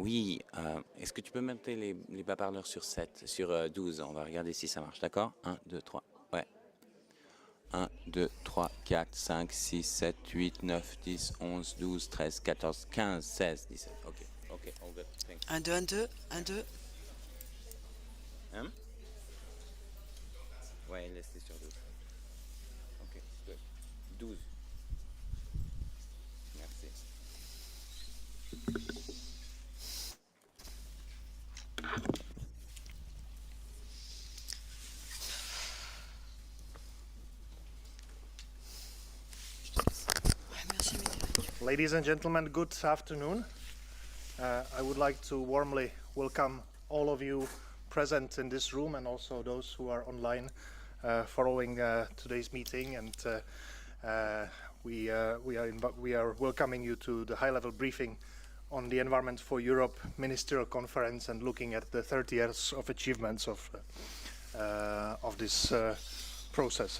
Oui, est-ce que tu peux mettre les bas-parleurs sur 7, sur 12? On va regarder si ça marche, d'accord? 1, 2, 3, ouais. 1, 2, 3, 4, 5, 6, 7, 8, 9, 10, 11, 12, 13, 14, 15, 16, 17. Ok, all good. Thanks. 1, 2, 1, 2, 1, 2. Hein? Ouais, laisse-les sur 12. Ok, good. 12. Merci. Ladies and gentlemen, good afternoon. I would like to warmly welcome all of you present in this room and also those who are online following today's meeting. And we are welcoming you to the high-level briefing on the Environment for Europe Ministerial Conference and looking at the 30 years of achievements of this process.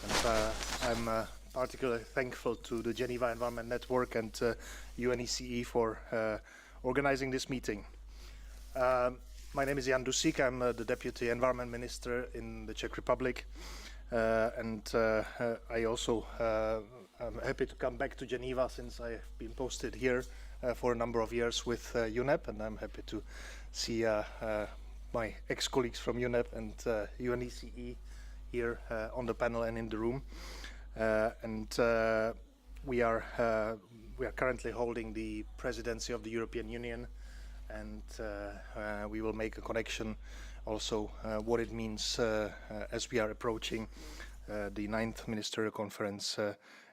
And I'm particularly thankful to the Geneva Environment Network and UNECE for organizing this meeting. My name is Jan Dusík. I'm the Deputy Environment Minister in the Czech Republic, and I also am happy to come back to Geneva since I've been posted here for a number of years with UNEP, and I'm happy to see my ex-colleagues from UNEP and UNECE here on the panel and in the room. We are currently holding the presidency of the European Union, and we will make a connection also what it means as we are approaching the 9th Ministerial Conference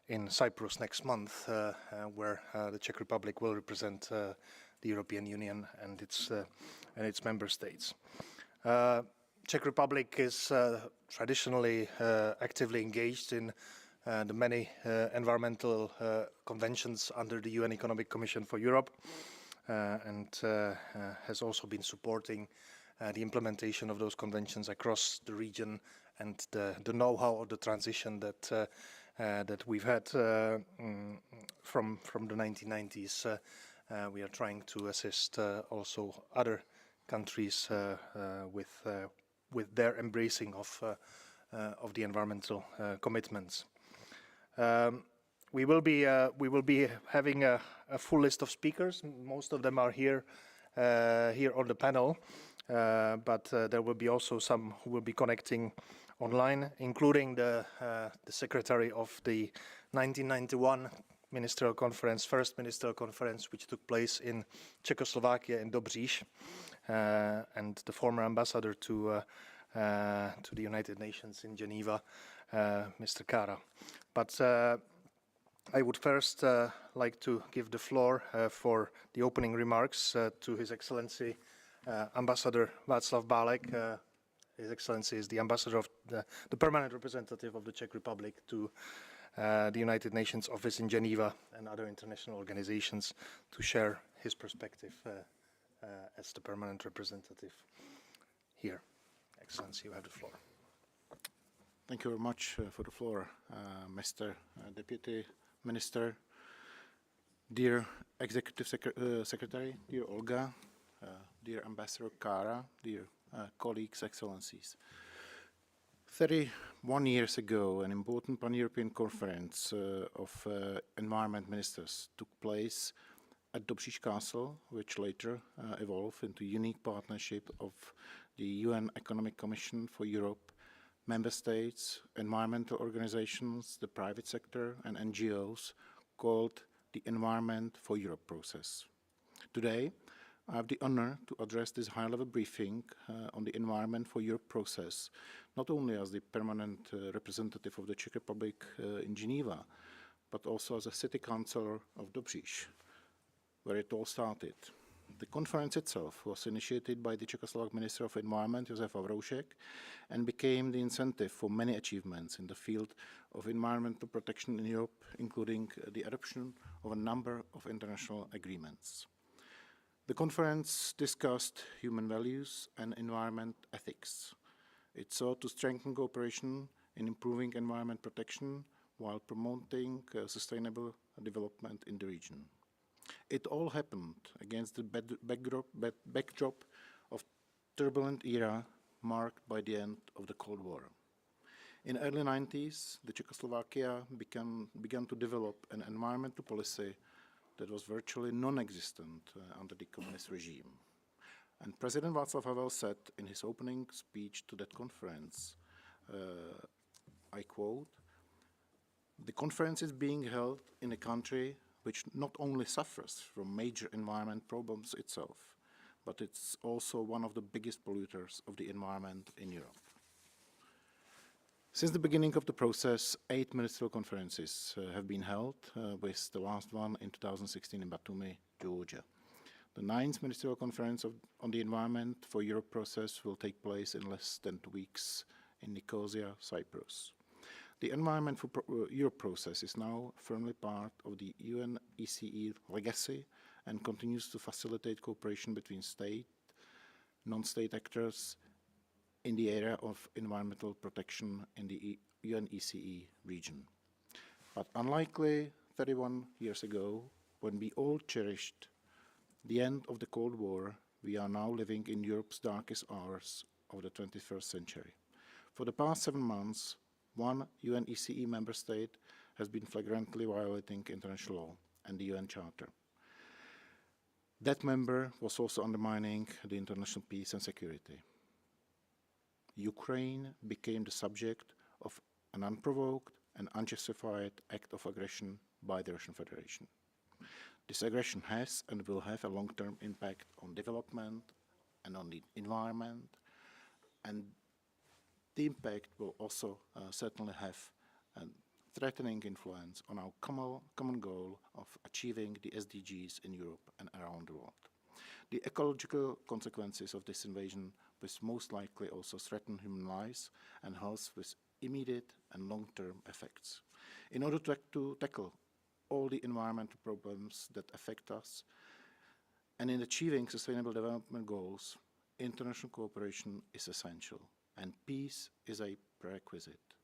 in Cyprus next month, where the Czech Republic will represent the European Union and its member states. Czech Republic is traditionally actively engaged in the many environmental conventions under the UN Economic Commission for Europe, and has also been supporting the implementation of those conventions across the region, and the know-how of the transition that we've had from the 1990s. We are trying to assist also other countries with their embracing of the environmental commitments. We will be having a full list of speakers. Most of them are here on the panel, but there will be also some who will be connecting online, including the secretary of the 1991 Ministerial Conference, first Ministerial Conference, which took place in Czechoslovakia in Dobříš, and the former ambassador to the United Nations in Geneva, Mr. Kara. But I would first like to give the floor for the opening remarks to His Excellency Ambassador Václav Bálek. His Excellency is the ambassador of the permanent representative of the Czech Republic to the United Nations office in Geneva and other international organizations, to share his perspective as the permanent representative here. Excellency, you have the floor. Thank you very much for the floor, Mr. Deputy Minister, dear Executive Secretary, dear Olga, dear Ambassador Kara, dear colleagues, Excellencies. 31 years ago, an important pan-European conference of environment ministers took place at Dobříš Castle, which later evolved into a unique partnership of the UN Economic Commission for Europe, member states, environmental organizations, the private sector, and NGOs, called the Environment for Europe process. Today, I have the honor to address this high-level briefing on the Environment for Europe process, not only as the permanent representative of the Czech Republic in Geneva, but also as a city councillor of Dobříš, where it all started. The conference itself was initiated by the Czechoslovak Minister of Environment, Josef Vavroušek, and became the incentive for many achievements in the field of environmental protection in Europe, including the adoption of a number of international agreements. The conference discussed human values and environment ethics. It sought to strengthen cooperation in improving environment protection while promoting sustainable development in the region. It all happened against the backdrop of turbulent era marked by the end of the Cold War. In the early 90s, the Czechoslovakia began to develop an environmental policy that was virtually non-existent under the communist regime. And President Václav Havel said in his opening speech to that conference, I quote, "The conference is being held in a country which not only suffers from major environment problems itself, but it's also one of the biggest polluters of the environment in Europe." Since the beginning of the process, 8 ministerial conferences have been held, with the last one in 2016 in Batumi, Georgia. The 9th Ministerial Conference on the Environment for Europe process will take place in less than 2 weeks in Nicosia, Cyprus. The Environment for Europe process is now firmly part of the UNECE legacy and continues to facilitate cooperation between state, non-state actors in the area of environmental protection in the UNECE region. But unlikely 31 years ago, when we all cherished the end of the Cold War, we are now living in Europe's darkest hours of the 21st century. For the past 7 months, one UNECE member state has been flagrantly violating international law and the UN Charter. That member was also undermining the international peace and security. Ukraine became the subject of an unprovoked and unjustified act of aggression by the Russian Federation. This aggression has and will have a long-term impact on development and on the environment, and the impact will also certainly have a threatening influence on our common goal of achieving the SDGs in Europe and around the world. The ecological consequences of this invasion will most likely also threaten human lives and health with immediate and long-term effects. In order to tackle all the environmental problems that affect us, and in achieving sustainable development goals, international cooperation is essential, and peace is a prerequisite.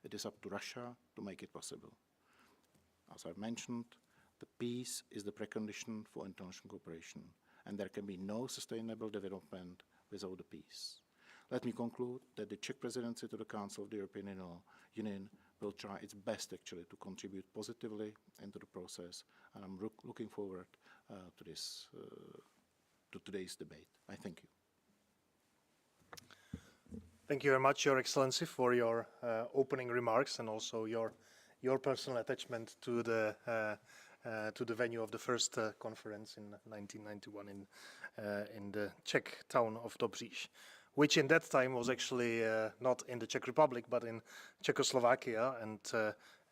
It is up to Russia to make it possible. As I've mentioned, the peace is the precondition for international cooperation, and there can be no sustainable development without the peace. Let me conclude that the Czech presidency to the Council of the European Union will try its best actually to contribute positively into the process, and I'm looking forward to today's debate. I thank you. Thank you very much, Your Excellency, for your opening remarks and also your personal attachment to the venue of the first conference in 1991 in the Czech town of Dobříš, which in that time was actually not in the Czech Republic but in Czechoslovakia, and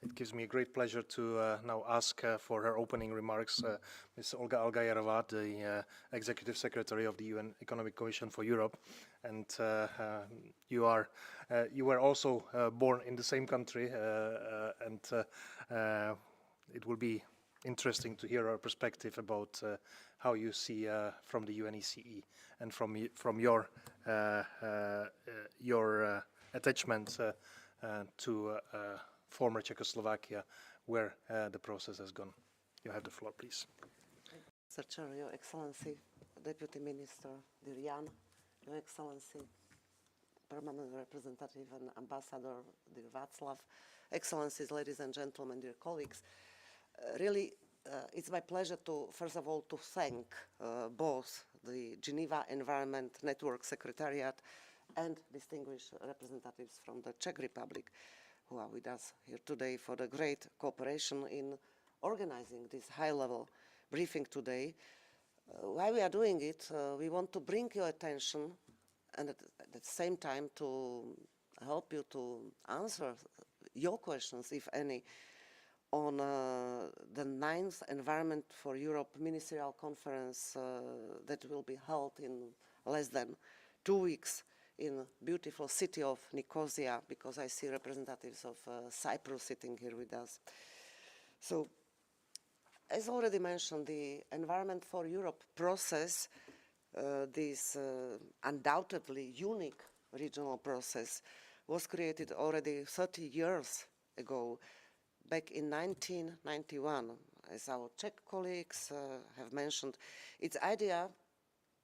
it gives me a great pleasure to now ask for her opening remarks Ms. Olga Algajerová, the Executive Secretary of the UN Economic Commission for Europe. And you were also born in the same country, and it will be interesting to hear our perspective about how you see from the UNECE and from your attachment to former Czechoslovakia, where the process has gone. You have the floor, please. Mr. Chair, Your Excellency, Deputy Minister, dear Jan, Your Excellency, Permanent Representative and Ambassador, dear Václav, Excellencies, ladies and gentlemen, dear colleagues, really, it's my pleasure to, first of all, to thank both the Geneva Environment Network Secretariat and distinguished representatives from the Czech Republic who are with us here today for the great cooperation in organizing this high-level briefing today. Why we are doing it, we want to bring your attention and at the same time to help you to answer your questions, if any, on the 9th Environment for Europe Ministerial Conference that will be held in less than 2 weeks in beautiful city of Nicosia, because I see representatives of Cyprus sitting here with us. So, as already mentioned, the Environment for Europe process, this undoubtedly unique regional process, was created already 30 years ago, back in 1991. as our Czech colleagues have mentioned, its idea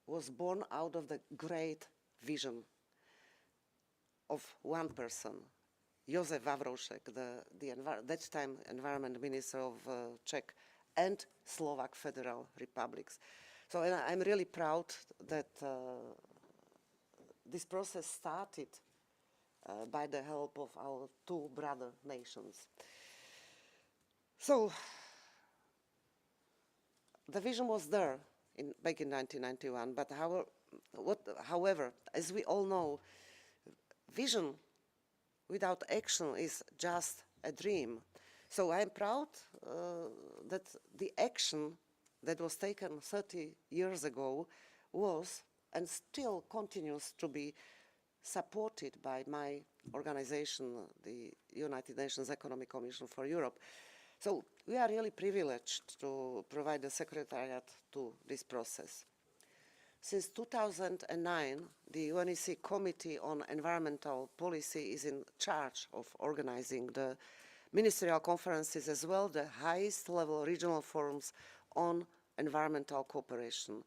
was born out of the great vision of one person, Josef Vavroušek, that time Environment Minister of Czech and Slovak Federal Republics. So I'm really proud that this process started by the help of our two brother nations. So the vision was there back in 1991, but however, as we all know, vision without action is just a dream. So I'm proud that the action that was taken 30 years ago was and still continues to be supported by my organization, the United Nations Economic Commission for Europe. So we are really privileged to provide the Secretariat to this process. Since 2009, the UNECE Committee on Environmental Policy is in charge of organizing the ministerial conferences as well, the highest level regional forums on environmental cooperation.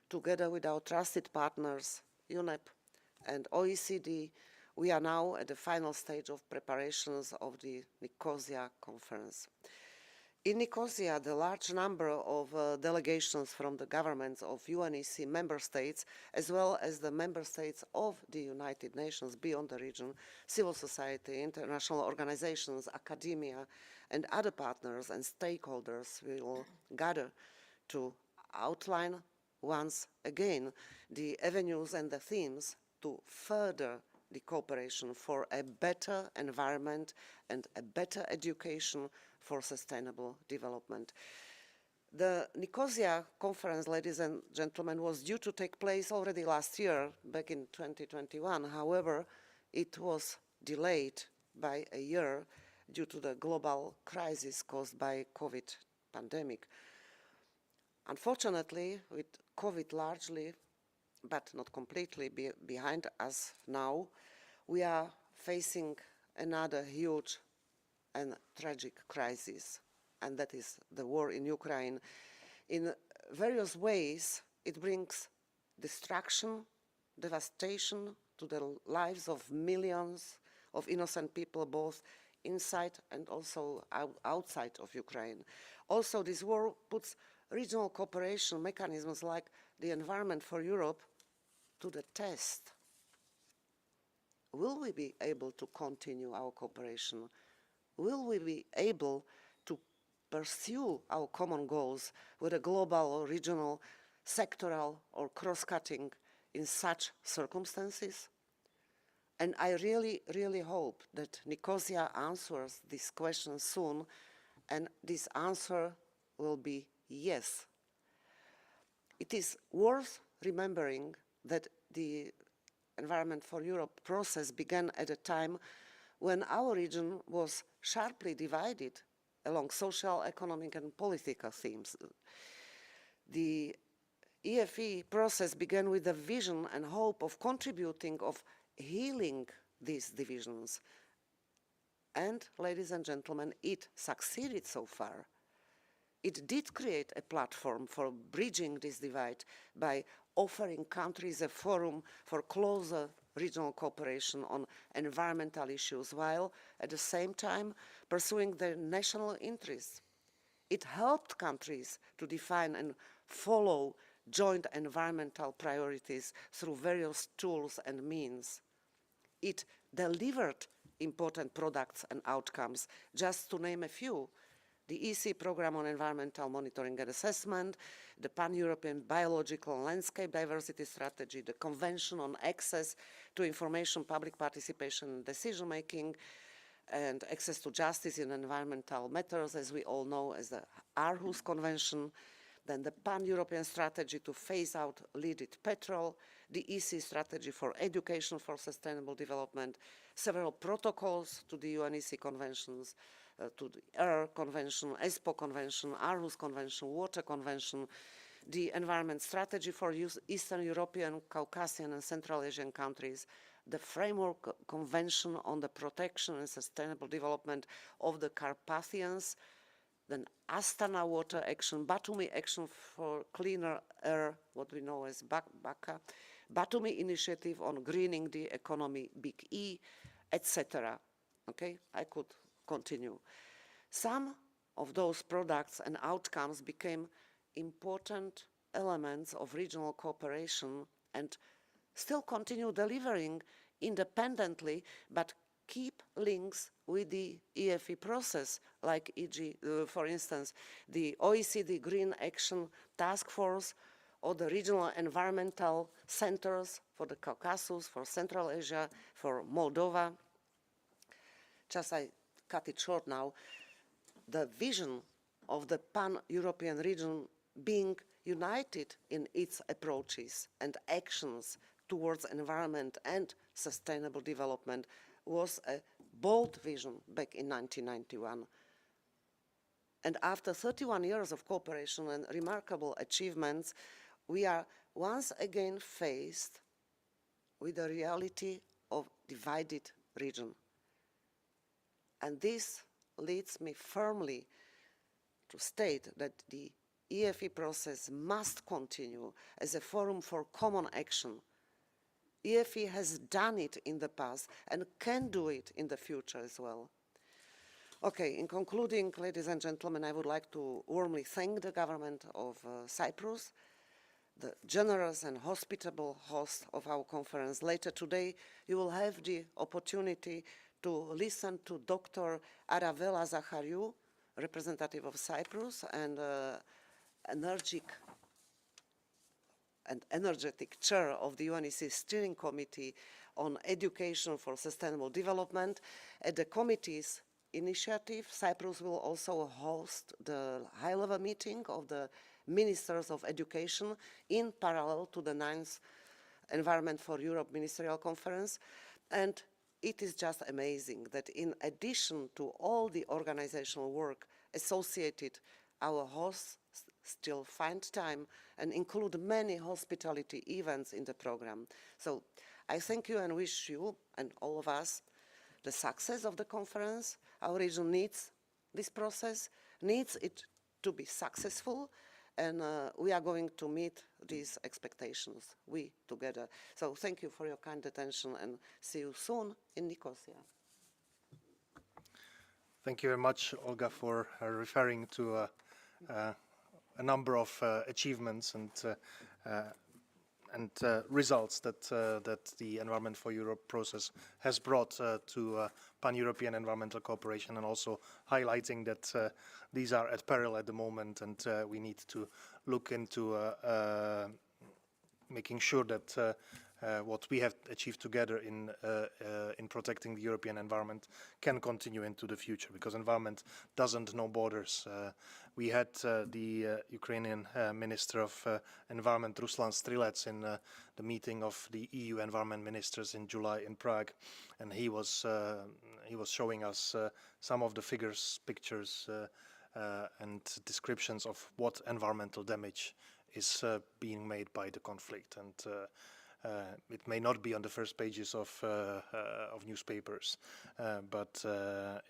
Together with our trusted partners, UNEP and OECD, we are now at the final stage of preparations of the Nicosia conference. In Nicosia, the large number of delegations from the governments of UNECE member states, as well as the member states of the United Nations beyond the region, civil society, international organizations, academia, and other partners and stakeholders will gather to outline once again the avenues and the themes to further the cooperation for a better environment and a better education for sustainable development. The Nicosia conference, ladies and gentlemen, was due to take place already last year, back in 2021. However, it was delayed by a year due to the global crisis caused by COVID pandemic. Unfortunately, with COVID largely, but not completely behind us now, we are facing another huge and tragic crisis, and that is the war in Ukraine. In various ways, it brings destruction, devastation to the lives of millions of innocent people, both inside and also outside of Ukraine. Also, this war puts regional cooperation mechanisms like the Environment for Europe to the test. Will we be able to continue our cooperation? Will we be able to pursue our common goals with a global or regional, sectoral or cross-cutting in such circumstances? And I really, really hope that Nicosia answers this question soon, and this answer will be yes. It is worth remembering that the Environment for Europe process began at a time when our region was sharply divided along social, economic, and political themes. The EFE process began with the vision and hope of contributing, of healing these divisions. And, ladies and gentlemen, it succeeded so far. It did create a platform for bridging this divide by offering countries a forum for closer regional cooperation on environmental issues, while at the same time pursuing their national interests. It helped countries to define and follow joint environmental priorities through various tools and means. It delivered important products and outcomes, just to name a few: the EC Programme on Environmental Monitoring and Assessment, the Pan-European Biological Landscape Diversity Strategy, the Convention on Access to Information, Public Participation and Decision-Making, and Access to Justice in Environmental Matters, as we all know as the Aarhus Convention, then the Pan-European Strategy to phase out leaded petrol, the EC Strategy for Education for Sustainable Development, several protocols to the UNECE conventions, to the Air Convention, ESPO Convention, Aarhus Convention, Water Convention, the Environment Strategy for Eastern European, Caucasian and Central Asian countries, the Framework Convention on the Protection and Sustainable Development of the Carpathians, then Astana Water Action, Batumi Action for Cleaner Air, what we know as BACA, Batumi Initiative on Greening the Economy, Big E, etc. Okay, I could continue. Some of those products and outcomes became important elements of regional cooperation and still continue delivering independently, but keep links with the EFE process, like e.g., for instance, the OECD Green Action Task Force or the regional environmental centers for the Caucasus, for Central Asia, for Moldova. Just I cut it short now. The vision of the pan-European region being united in its approaches and actions towards environment and sustainable development was a bold vision back in 1991. And after 31 years of cooperation and remarkable achievements, we are once again faced with the reality of divided region. And this leads me firmly to state that the EFE process must continue as a forum for common action. EFE has done it in the past and can do it in the future as well. Okay, in concluding, ladies and gentlemen, I would like to warmly thank the government of Cyprus, the generous and hospitable host of our conference. Later today, you will have the opportunity to listen to Dr. Aravela Zachariou, representative of Cyprus and energetic chair of the UNECE Steering Committee on Education for Sustainable Development. At the committee's initiative, Cyprus will also host the high-level meeting of the Ministers of Education in parallel to the 9th Environment for Europe Ministerial Conference. And it is just amazing that in addition to all the organizational work associated, our hosts still find time and include many hospitality events in the program. So I thank you and wish you and all of us the success of the conference. Our region needs this process, needs it to be successful, and we are going to meet these expectations, we together. So thank you for your kind attention and see you soon in Nicosia. Thank you very much, Olga, for referring to a number of achievements and results that the Environment for Europe process has brought to pan-European environmental cooperation, and also highlighting that these are at peril at the moment, and we need to look into making sure that what we have achieved together in protecting the European environment can continue into the future, because environment doesn't know borders. We had the Ukrainian Minister of Environment, Ruslan Strilets, in the meeting of the EU environment ministers in July in Prague, and he was showing us some of the figures, pictures, and descriptions of what environmental damage is being made by the conflict. And it may not be on the first pages of newspapers, but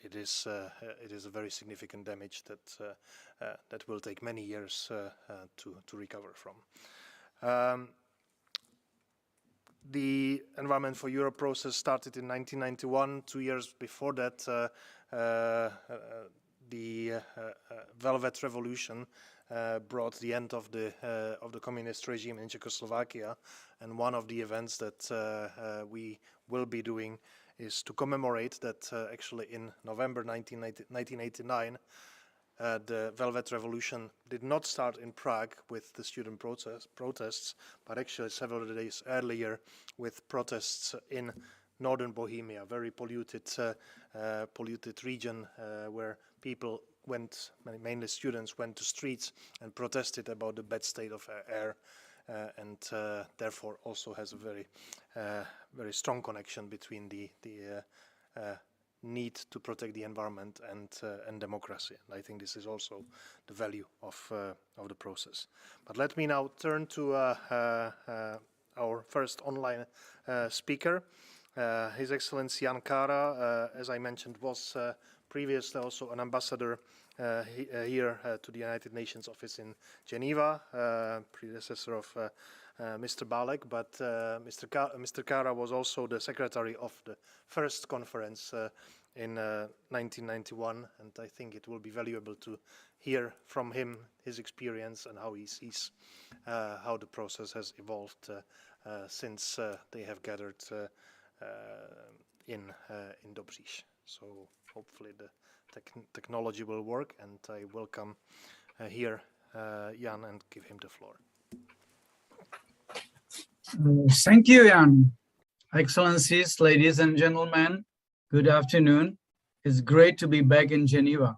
it is a very significant damage that will take many years to recover from. The Environment for Europe process started in 1991. 2 years before that, the Velvet Revolution brought the end of the communist regime in Czechoslovakia, and one of the events that we will be doing is to commemorate that actually in November 1989 the Velvet Revolution did not start in Prague with the student protests, but actually several days earlier with protests in northern Bohemia, very polluted region where people went, mainly students, went to streets and protested about the bad state of air, and therefore also has a very strong connection between the need to protect the environment and democracy. And I think this is also the value of the process. But let me now turn to our first online speaker. His Excellency Jan Kara, as I mentioned, was previously also an ambassador here to the United Nations office in Geneva, predecessor of Mr. Balek, but Mr. Kara was also the secretary of the first conference in 1991, and I think it will be valuable to hear from him his experience and how he sees how the process has evolved since they have gathered in Dobříš. So hopefully the technology will work, and I welcome here Jan and give him the floor. Thank you, Jan. Excellencies, ladies and gentlemen, good afternoon. It's great to be back in Geneva,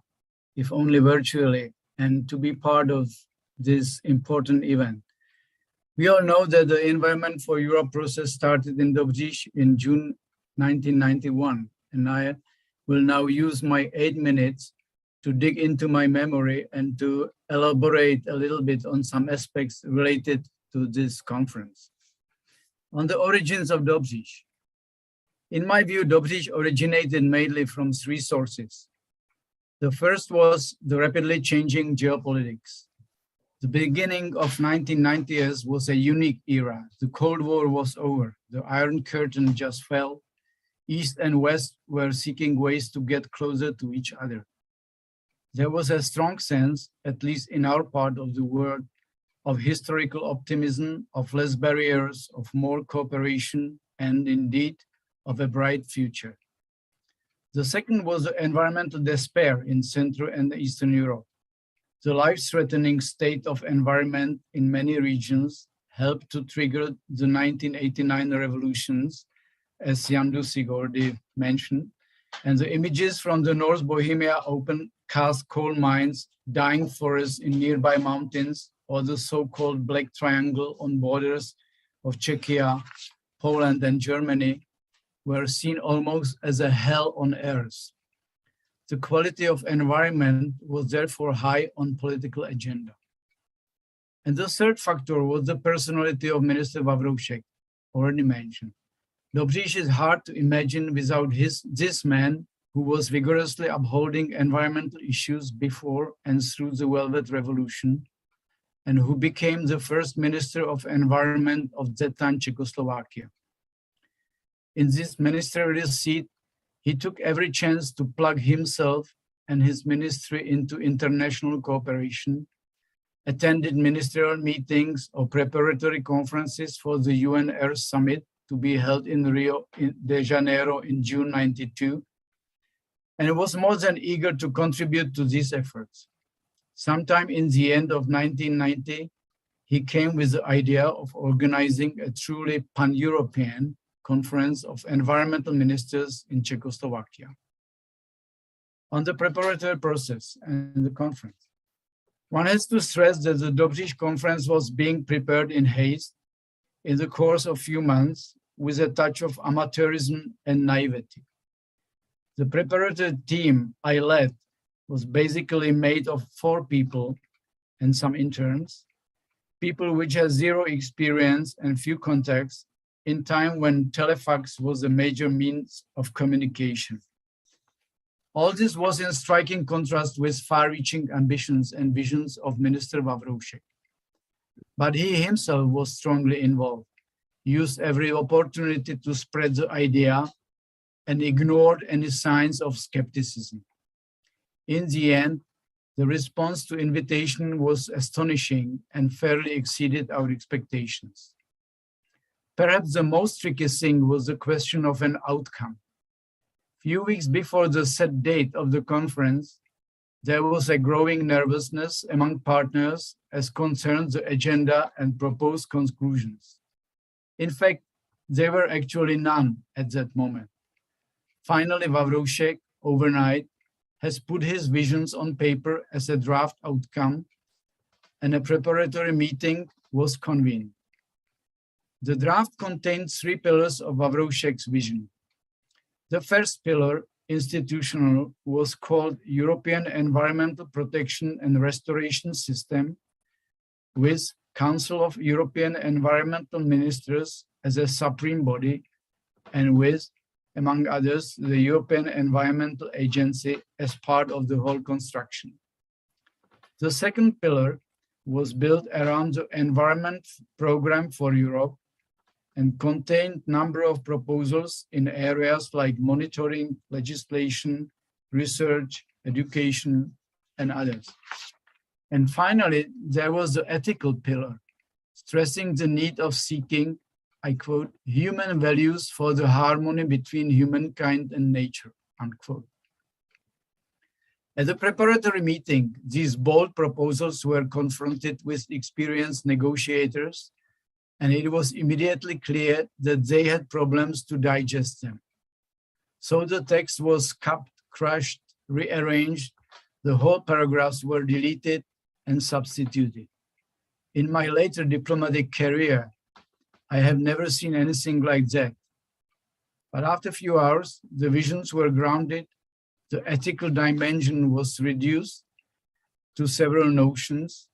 if only virtually, and to be part of this important event. We all know that the Environment for Europe process started in Dobříš in June 1991, and I will now use my 8 minutes to dig into my memory and to elaborate a little bit on some aspects related to this conference. On the origins of Dobříš. In my view, Dobříš originated mainly from 3 sources. The first was the rapidly changing geopolitics. The beginning of 1990s was a unique era. The Cold War was over. The Iron Curtain just fell. East and West were seeking ways to get closer to each other. There was a strong sense, at least in our part of the world, of historical optimism, of less barriers, of more cooperation, and indeed of a bright future. The second was the environmental despair in Central and Eastern Europe. The life-threatening state of environment in many regions helped to trigger the 1989 revolutions, as Jan Dusik already mentioned, and the images from the North Bohemia open cast coal mines, dying forests in nearby mountains, or the so-called Black Triangle on borders of Czechia, Poland, and Germany were seen almost as a hell on earth. The quality of environment was therefore high on political agenda. And the third factor was the personality of Minister Vavroušek, already mentioned. Dobříš is hard to imagine without this man who was vigorously upholding environmental issues before and through the Velvet Revolution, and who became the first Minister of Environment of that time Czechoslovakia. In this ministerial seat, he took every chance to plug himself and his ministry into international cooperation, attended ministerial meetings or preparatory conferences for the UN Earth Summit to be held in Rio de Janeiro in June '92, and was more than eager to contribute to these efforts. Sometime in the end of 1990, he came with the idea of organizing a truly pan-European conference of environmental ministers in Czechoslovakia. On the preparatory process and the conference, one has to stress that the Dobříš conference was being prepared in haste in the course of few months with a touch of amateurism and naivety. The preparatory team I led was basically made of 4 people and some interns, people which had 0 experience and few contacts in time when telefax was a major means of communication. All this was in striking contrast with far-reaching ambitions and visions of Minister Vavroušek. But he himself was strongly involved, used every opportunity to spread the idea, and ignored any signs of skepticism. In the end, the response to invitation was astonishing and fairly exceeded our expectations. Perhaps the most tricky thing was the question of an outcome. Few weeks before the set date of the conference, there was a growing nervousness among partners as concerns the agenda and proposed conclusions. In fact, there were actually none at that moment. Finally, Vavroušek, overnight, has put his visions on paper as a draft outcome, and a preparatory meeting was convened. The draft contained 3 pillars of Vavroušek's vision. The first pillar, institutional, was called European Environmental Protection and Restoration System, with Council of European Environmental Ministers as a supreme body, and with, among others, the European Environmental Agency as part of the whole construction. The second pillar was built around the Environment Program for Europe and contained a number of proposals in areas like monitoring, legislation, research, education, and others. And finally, there was the ethical pillar, stressing the need of seeking, I quote, human values for the harmony between humankind and nature, unquote. At the preparatory meeting, these bold proposals were confronted with experienced negotiators, and it was immediately clear that they had problems to digest them. So the text was cut, crushed, rearranged, the whole paragraphs were deleted and substituted. In my later diplomatic career, I have never seen anything like that. But after a few hours, the visions were grounded, the ethical dimension was reduced to several notions,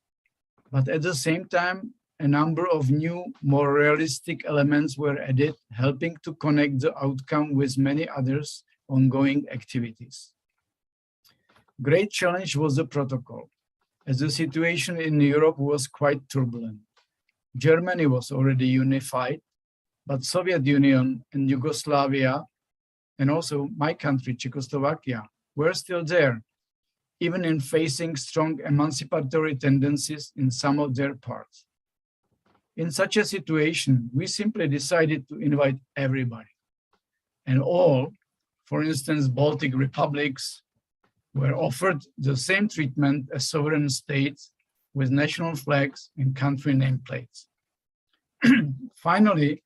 but at the same time, a number of new, more realistic elements were added, helping to connect the outcome with many others ongoing activities. Great challenge was the protocol, as the situation in Europe was quite turbulent. Germany was already unified, but Soviet Union and Yugoslavia, and also my country, Czechoslovakia, were still there, even in facing strong emancipatory tendencies in some of their parts. In such a situation, we simply decided to invite everybody. And all, for instance, Baltic republics, were offered the same treatment as sovereign states with national flags and country nameplates. Finally,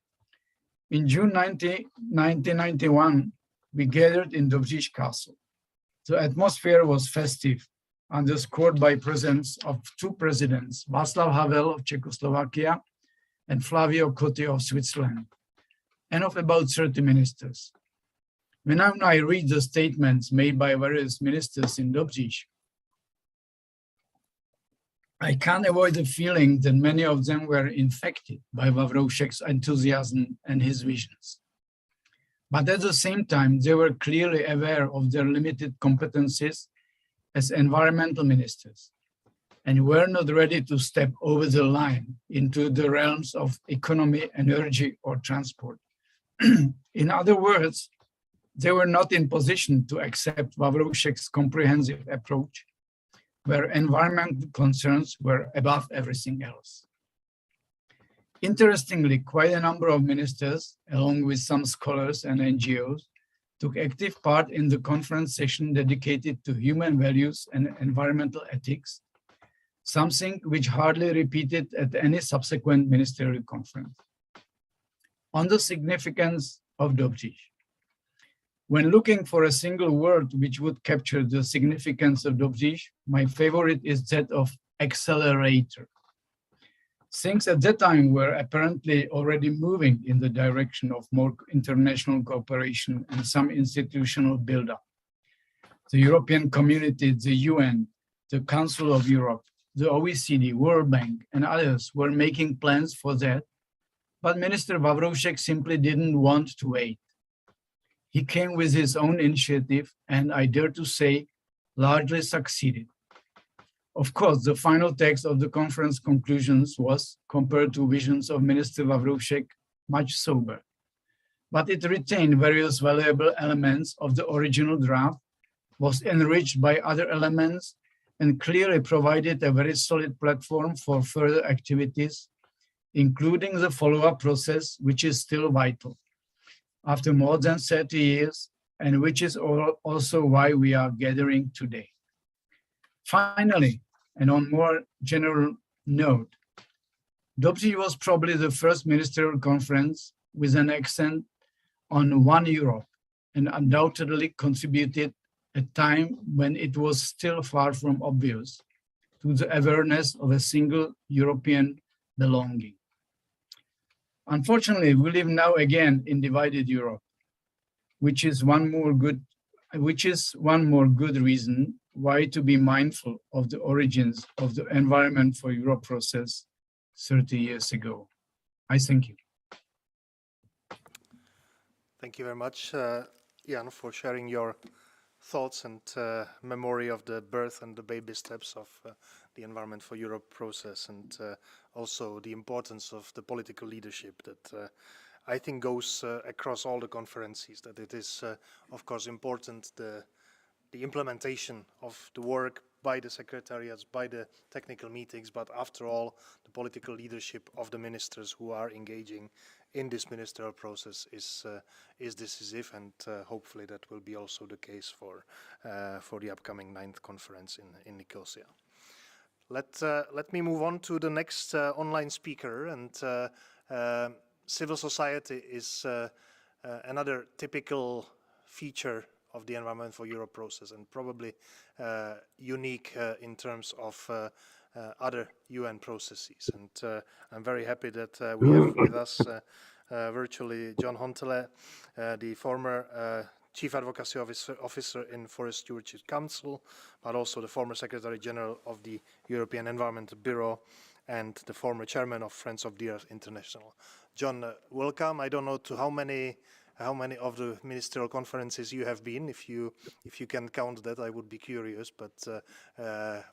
in June 1991, we gathered in Dobříš Castle. The atmosphere was festive, underscored by presence of two presidents, Václav Havel of Czechoslovakia and Flavio Cotti of Switzerland, and of about 30 ministers. When I read the statements made by various ministers in Dobříš, I can't avoid the feeling that many of them were infected by Vavroušek's enthusiasm and his visions. But at the same time, they were clearly aware of their limited competencies as environmental ministers and were not ready to step over the line into the realms of economy, energy, or transport. In other words, they were not in position to accept Vavroušek's comprehensive approach, where environmental concerns were above everything else. Interestingly, quite a number of ministers, along with some scholars and NGOs, took active part in the conference session dedicated to human values and environmental ethics, something which hardly repeated at any subsequent ministerial conference. On the significance of Dobříš. When looking for a single word which would capture the significance of Dobříš, my favorite is that of accelerator. Things at that time were apparently already moving in the direction of more international cooperation and some institutional buildup. The European Community, the UN, the Council of Europe, the OECD, World Bank, and others were making plans for that, but Minister Vavroušek simply didn't want to wait. He came with his own initiative and, I dare to say, largely succeeded. Of course, the final text of the conference conclusions was, compared to visions of Minister Vavroušek, much sober. But it retained various valuable elements of the original draft, was enriched by other elements, and clearly provided a very solid platform for further activities, including the follow-up process, which is still vital after more than 30 years, and which is also why we are gathering today. Finally, and on more general note, Dobříš was probably the first ministerial conference with an accent on one Europe, and undoubtedly contributed at a time when it was still far from obvious to the awareness of a single European belonging. Unfortunately, we live now again in divided Europe, which is one more good reason why to be mindful of the origins of the Environment for Europe process 30 years ago. I thank you. Thank you very much, Jan, for sharing your thoughts and memory of the birth and the baby steps of the Environment for Europe process, and also the importance of the political leadership that I think goes across all the conferences, that it is of course important the implementation of the work by the secretariats, by the technical meetings, but after all, the political leadership of the ministers who are engaging in this ministerial process is decisive, and hopefully that will be also the case for the upcoming 9th conference in Nicosia. Let me move on to the next online speaker, and civil society is another typical feature of the Environment for Europe process, and probably unique in terms of other UN processes. And I'm very happy that we have with us virtually John Hontele, the former Chief Advocacy Officer in Forest Stewardship Council, but also the former Secretary General of the European Environment Bureau and the former Chairman of Friends of the Earth International. John, welcome. I don't know to how many of the ministerial conferences you have been. If you can count that, I would be curious, but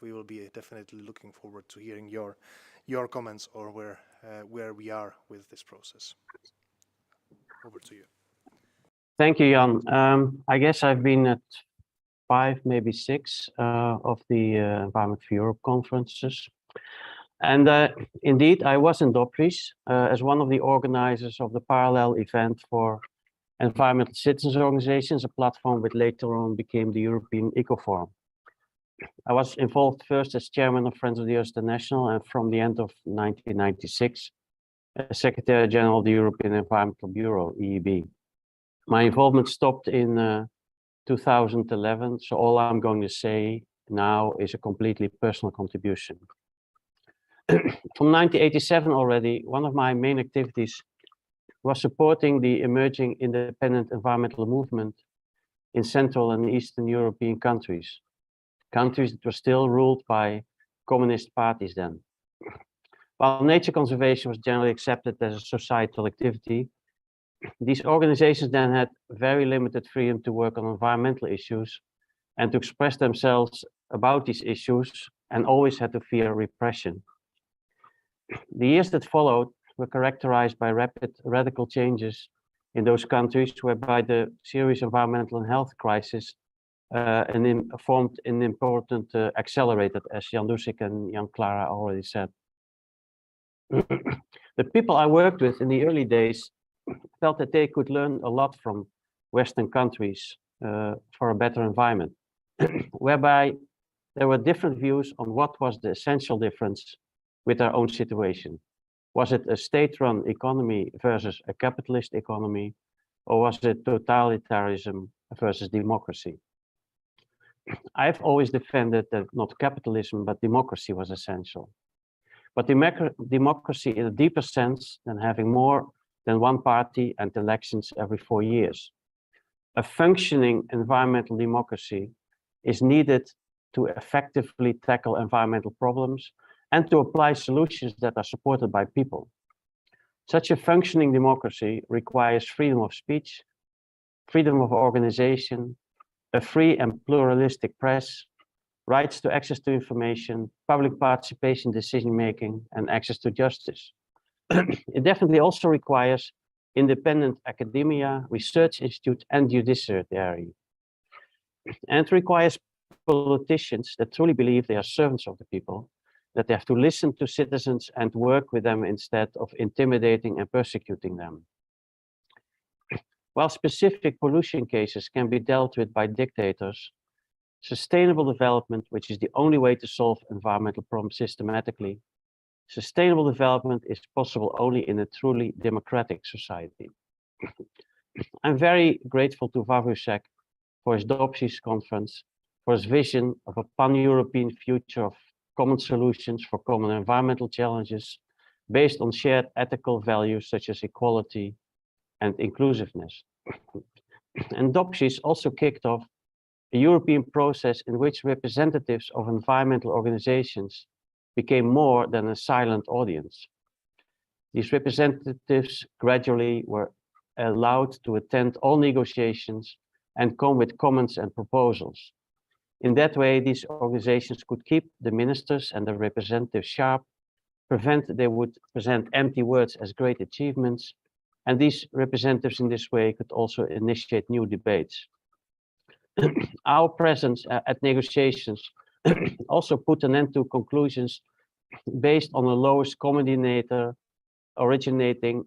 we will be definitely looking forward to hearing your comments or where we are with this process. Over to you. Thank you, Jan. I guess I've been at 5, maybe 6 of the Environment for Europe conferences. And indeed, I was in Dobříš as one of the organizers of the parallel event for Environmental Citizens Organizations, a platform which later on became the European Eco Forum. I was involved first as chairman of Friends of the Earth International, and from the end of 1996, as Secretary General of the European Environmental Bureau, EEB. My involvement stopped in 2011, so all I'm going to say now is a completely personal contribution. From 1987 already, one of my main activities was supporting the emerging independent environmental movement in Central and Eastern European countries that were still ruled by communist parties then. While nature conservation was generally accepted as a societal activity, these organizations then had very limited freedom to work on environmental issues and to express themselves about these issues, and always had to fear repression. The years that followed were characterized by rapid radical changes in those countries, whereby the serious environmental and health crisis formed an important accelerator, as Jan Dušek and Jan Klara already said. The people I worked with in the early days felt that they could learn a lot from Western countries for a better environment, whereby there were different views on what was the essential difference with our own situation. Was it a state-run economy versus a capitalist economy, or was it totalitarianism versus democracy? I've always defended that not capitalism, but democracy was essential. But democracy in a deeper sense than having more than one party and elections every 4 years. A functioning environmental democracy is needed to effectively tackle environmental problems and to apply solutions that are supported by people. Such a functioning democracy requires freedom of speech, freedom of organization, a free and pluralistic press, rights to access to information, public participation in decision-making, and access to justice. It definitely also requires independent academia, research institutes, and judiciary. And it requires politicians that truly believe they are servants of the people, that they have to listen to citizens and work with them instead of intimidating and persecuting them. While specific pollution cases can be dealt with by dictators, sustainable development, which is the only way to solve environmental problems systematically, sustainable development is possible only in a truly democratic society. I'm very grateful to Wawrzyk for his Dobříš conference, for his vision of a pan-European future of common solutions for common environmental challenges based on shared ethical values such as equality and inclusiveness. And Dobříš also kicked off a European process in which representatives of environmental organizations became more than a silent audience. These representatives gradually were allowed to attend all negotiations and come with comments and proposals. In that way, these organizations could keep the ministers and the representatives sharp, prevent they would present empty words as great achievements, and these representatives in this way could also initiate new debates. Our presence at negotiations also put an end to conclusions based on the lowest common denominator originating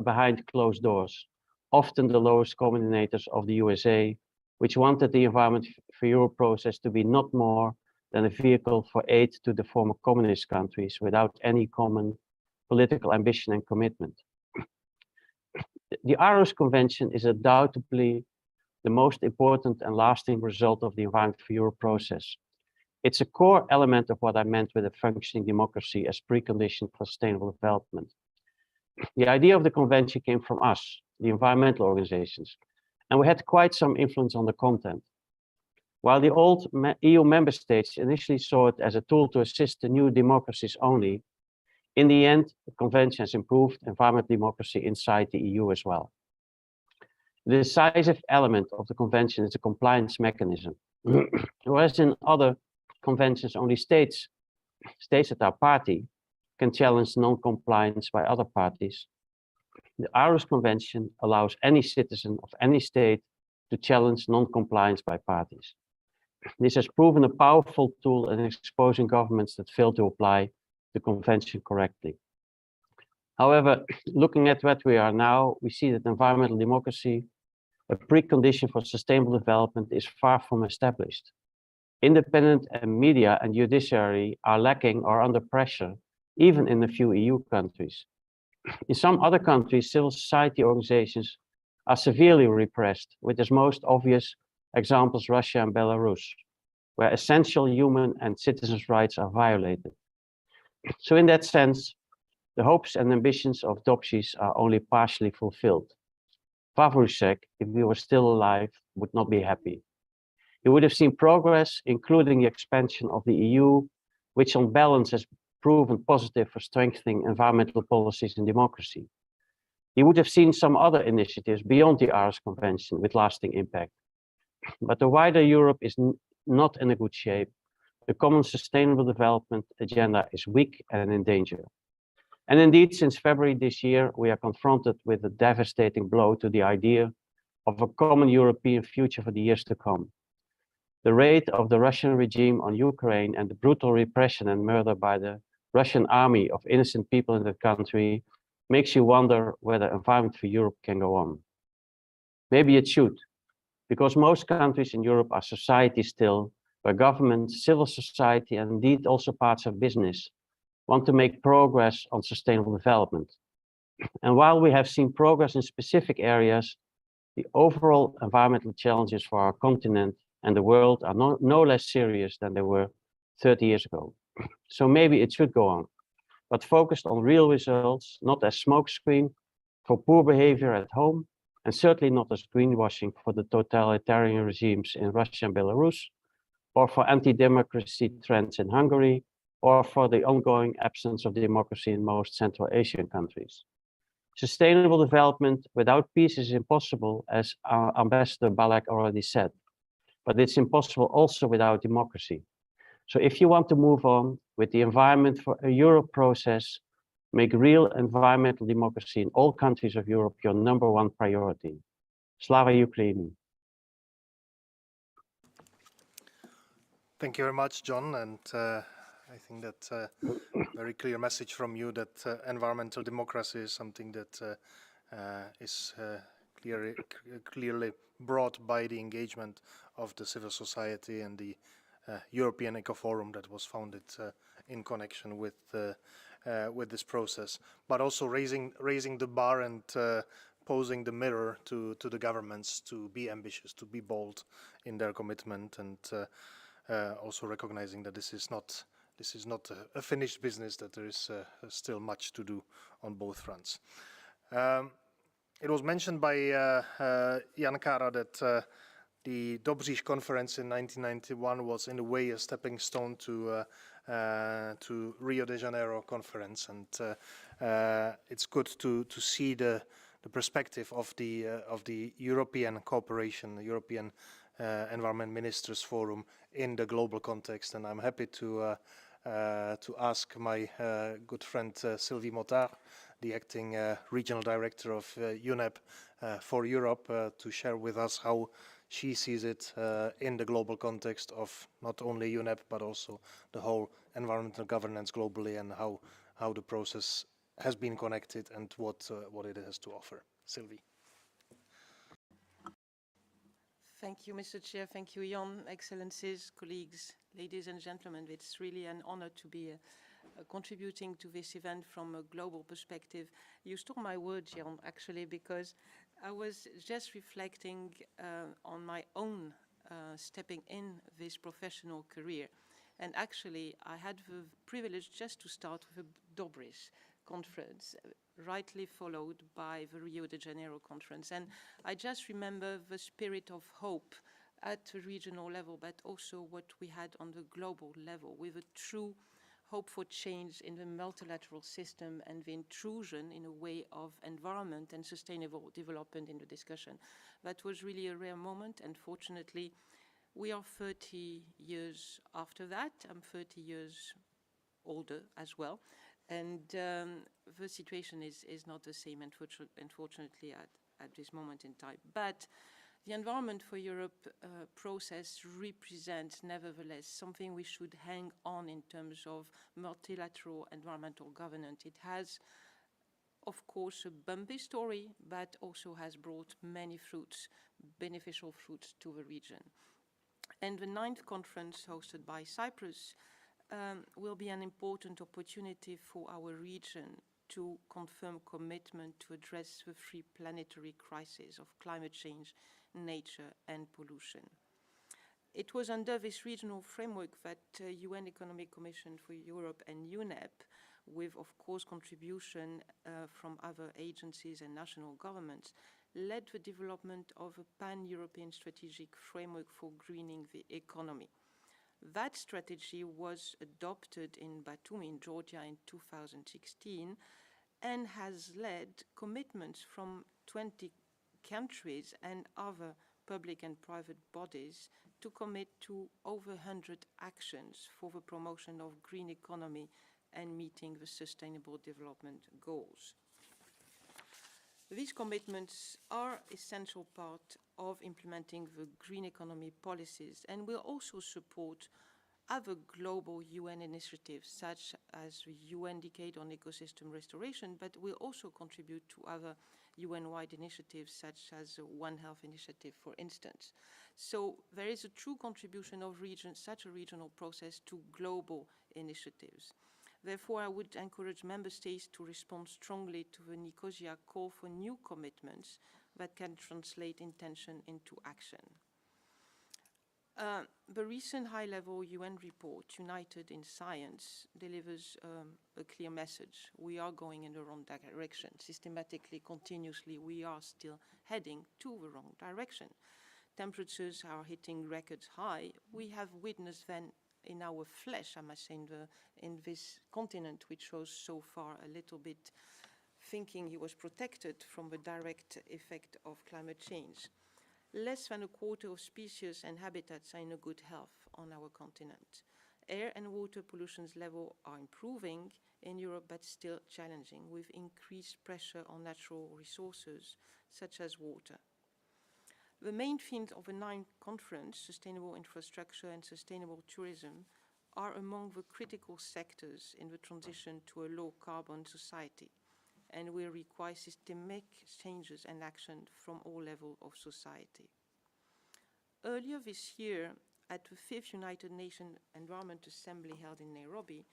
behind closed doors, often the lowest common denominators of the USA, which wanted the Environment for Europe process to be not more than a vehicle for aid to the former communist countries without any common political ambition and commitment. The Aarhus Convention is undoubtedly the most important and lasting result of the Environment for Europe process. It's a core element of what I meant with a functioning democracy as precondition for sustainable development. The idea of the convention came from us, the environmental organizations, and we had quite some influence on the content. While the old EU member states initially saw it as a tool to assist the new democracies only, in the end, the convention has improved environmental democracy inside the EU as well. The decisive element of the convention is the compliance mechanism. Whereas in other conventions, only states that are party can challenge non-compliance by other parties. The Aarhus Convention allows any citizen of any state to challenge non-compliance by parties. This has proven a powerful tool in exposing governments that fail to apply the convention correctly. However, looking at what we are now, we see that environmental democracy, a precondition for sustainable development, is far from established. Independent media and judiciary are lacking or under pressure, even in a few EU countries. In some other countries, civil society organizations are severely repressed, with as most obvious examples Russia and Belarus, where essential human and citizens' rights are violated. So in that sense, the hopes and ambitions of Dobříš are only partially fulfilled. Vavrusek, if he were still alive, would not be happy. He would have seen progress, including the expansion of the EU, which on balance has proven positive for strengthening environmental policies and democracy. He would have seen some other initiatives beyond the Aarhus Convention with lasting impact. But the wider Europe is not in a good shape. The common sustainable development agenda is weak and in danger. And indeed, since February this year, we are confronted with a devastating blow to the idea of a common European future for the years to come. The raid of the Russian regime on Ukraine and the brutal repression and murder by the Russian army of innocent people in the country makes you wonder whether Environment for Europe can go on. Maybe it should, because most countries in Europe are societies still, where government, civil society, and indeed also parts of business want to make progress on sustainable development. And while we have seen progress in specific areas, the overall environmental challenges for our continent and the world are no less serious than they were 30 years ago. So maybe it should go on, but focused on real results, not as smokescreen for poor behavior at home, and certainly not as greenwashing for the totalitarian regimes in Russia and Belarus, or for anti-democracy trends in Hungary, or for the ongoing absence of democracy in most Central Asian countries. Sustainable development without peace is impossible, as our Ambassador Balak already said, but it's impossible also without democracy. So if you want to move on with the Environment for Europe process, make real environmental democracy in all countries of Europe your #1 priority. Slava Ukraini. Thank you very much, John. And I think that's a very clear message from you that environmental democracy is something that is clearly brought by the engagement of the civil society and the European Eco Forum that was founded in connection with this process, but also raising the bar and posing the mirror to the governments to be ambitious, to be bold in their commitment, and also recognizing that this is not a finished business, that there is still much to do on both fronts. It was mentioned by Jan Kara that the Dobříš Conference in 1991 was in a way a stepping stone to Rio de Janeiro conference, and it's good to see the perspective of the European cooperation, the European Environment Ministers Forum in the global context. And I'm happy to ask my good friend Sylvie Motard, the acting regional director of UNEP for Europe, to share with us how she sees it in the global context of not only UNEP but also the whole environmental governance globally, and how the process has been connected and what it has to offer. Sylvie. Thank you, Mr. Chair. Thank you, Jan, Excellencies, colleagues, ladies and gentlemen. It's really an honor to be contributing to this event from a global perspective. You stole my words, Jan, actually, because I was just reflecting on my own stepping in this professional career. And actually, I had the privilege just to start with a Dobříš conference, rightly followed by the Rio de Janeiro conference. And I just remember the spirit of hope at the regional level, but also what we had on the global level, with a true hope for change in the multilateral system and the intrusion in a way of environment and sustainable development in the discussion. That was really a rare moment, and fortunately, we are 30 years after that. I'm 30 years older as well. And the situation is not the same, unfortunately, at this moment in time. But the Environment for Europe process represents, nevertheless, something we should hang on in terms of multilateral environmental governance. It has, of course, a bumpy story, but also has brought many fruits, beneficial fruits to the region. And the 9th conference hosted by Cyprus will be an important opportunity for our region to confirm commitment to address the three planetary crises of climate change, nature, and pollution. It was under this regional framework that UN Economic Commission for Europe and UNEP, with, of course, contribution from other agencies and national governments, led the development of a pan-European strategic framework for greening the economy. That strategy was adopted in Batumi, in Georgia, in 2016, and has led commitments from 20 countries and other public and private bodies to commit to over 100 actions for the promotion of green economy and meeting the Sustainable Development Goals. These commitments are essential part of implementing the green economy policies and will also support other global UN initiatives, such as the UN Decade on Ecosystem Restoration, but will also contribute to other UN-wide initiatives, such as the One Health Initiative, for instance. So there is a true contribution of such a regional process to global initiatives. Therefore, I would encourage member states to respond strongly to the Nicosia call for new commitments that can translate intention into action. The recent high-level UN report, United in Science, delivers a clear message. We are going in the wrong direction. Systematically, continuously, we are still heading to the wrong direction. Temperatures are hitting records high. We have witnessed then in our flesh, I must say, in this continent, which was so far a little bit thinking he was protected from the direct effect of climate change. Less than a quarter of species and habitats are in a good health on our continent. Air and water pollution levels are improving in Europe, but still challenging, with increased pressure on natural resources, such as water. The main themes of the 9th conference, sustainable infrastructure and sustainable tourism, are among the critical sectors in the transition to a low-carbon society, and will require systemic changes and action from all levels of society. Earlier this year, at the 5th United Nations Environment Assembly held in Nairobi,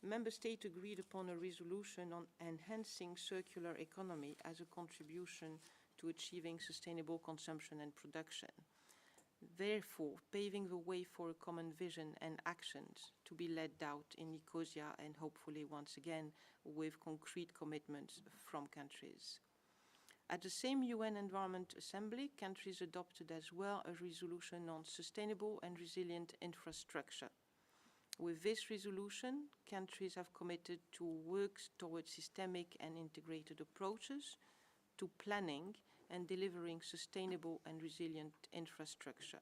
Member States agreed upon a resolution on enhancing circular economy as a contribution to achieving sustainable consumption and production, therefore paving the way for a common vision and actions to be led out in Nicosia, and hopefully once again with concrete commitments from countries. At the same UN Environment Assembly, countries adopted as well a resolution on sustainable and resilient infrastructure. With this resolution, countries have committed to work towards systemic and integrated approaches to planning and delivering sustainable and resilient infrastructure.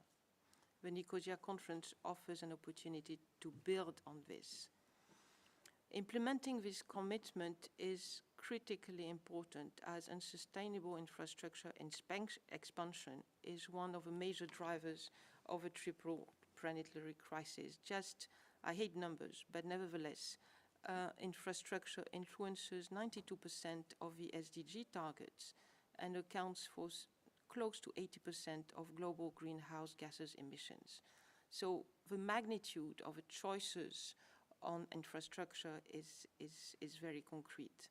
The Nicosia Conference offers an opportunity to build on this. Implementing this commitment is critically important as unsustainable infrastructure expansion is one of the major drivers of a triple planetary crisis. I hate numbers, but nevertheless, infrastructure influences 92% of the SDG targets and accounts for close to 80% of global greenhouse gases emissions. So the magnitude of the choices on infrastructure is very concrete.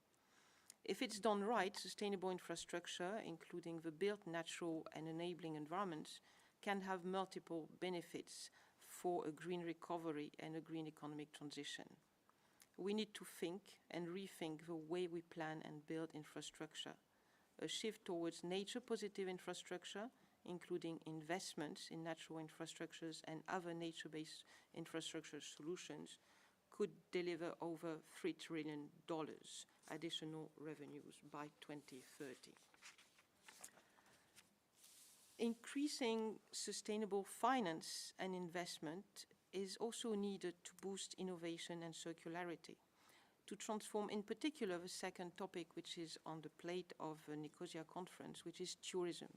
If it's done right, sustainable infrastructure, including the built, natural and enabling environments, can have multiple benefits for a green recovery and a green economic transition. We need to think and rethink the way we plan and build infrastructure. A shift towards nature-positive infrastructure, including investments in natural infrastructures and other nature-based infrastructure solutions, could deliver over $3 trillion additional revenues by 2030. Increasing sustainable finance and investment is also needed to boost innovation and circularity, to transform in particular the second topic which is on the plate of the Nicosia Conference, which is tourism.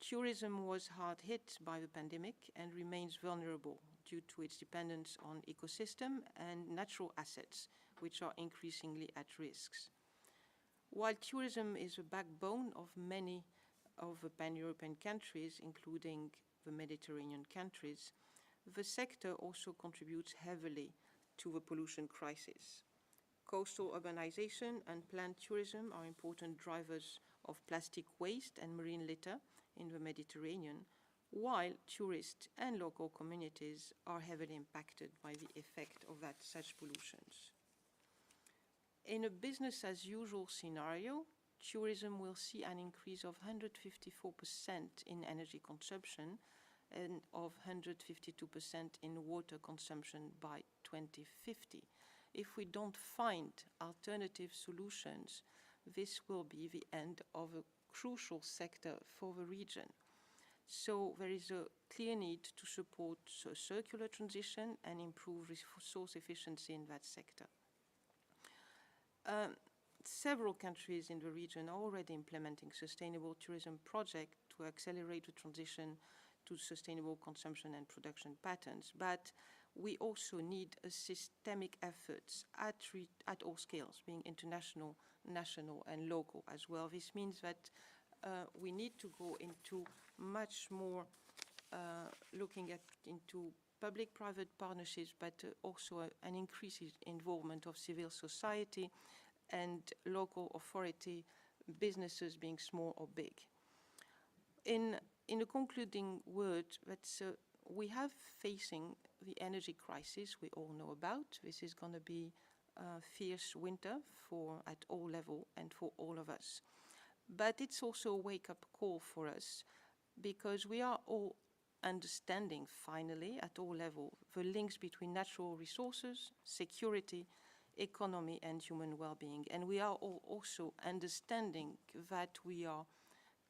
Tourism was hard hit by the pandemic and remains vulnerable due to its dependence on ecosystem and natural assets, which are increasingly at risk. While tourism is the backbone of many of the pan-European countries, including the Mediterranean countries, the sector also contributes heavily to the pollution crisis. Coastal urbanization and planned tourism are important drivers of plastic waste and marine litter in the Mediterranean, while tourists and local communities are heavily impacted by the effect of such pollutions. In a business-as-usual scenario, tourism will see an increase of 154% in energy consumption and of 152% in water consumption by 2050. If we don't find alternative solutions, this will be the end of a crucial sector for the region. So there is a clear need to support a circular transition and improve resource efficiency in that sector. Several countries in the region are already implementing sustainable tourism projects to accelerate the transition to sustainable consumption and production patterns, but we also need a systemic efforts at all scales, being international, national and local as well. This means that we need to go into much more looking into public-private partnerships, but also an increased involvement of civil society and local authority, businesses being small or big. In a concluding word, we have facing the energy crisis we all know about. This is going to be a fierce winter at all levels and for all of us. But it's also a wake-up call for us because we are all understanding finally at all levels the links between natural resources, security, economy and human well-being. And we are all also understanding that we are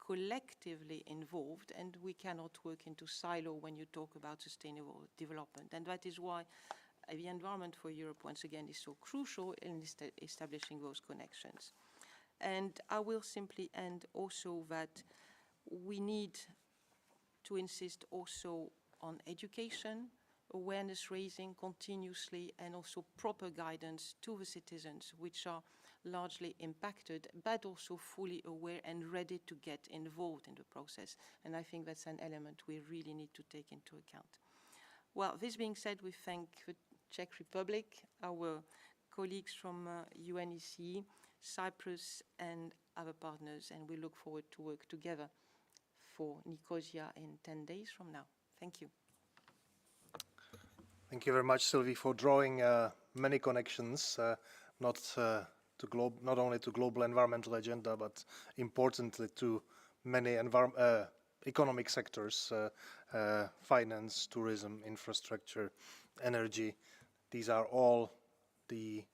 collectively involved and we cannot work into silo when you talk about sustainable development. And that is why the Environment for Europe, once again, is so crucial in establishing those connections. And I will simply end also that we need to insist also on education, awareness raising continuously, and also proper guidance to the citizens, which are largely impacted, but also fully aware and ready to get involved in the process. And I think that's an element we really need to take into account. Well, this being said, we thank the Czech Republic, our colleagues from UNECE, Cyprus, and other partners, and we look forward to work together for Nicosia in 10 days from now. Thank you. Thank you very much, Sylvie, for drawing many connections, not only to global environmental agenda, but importantly to many economic sectors, finance, tourism, infrastructure, energy. These are all the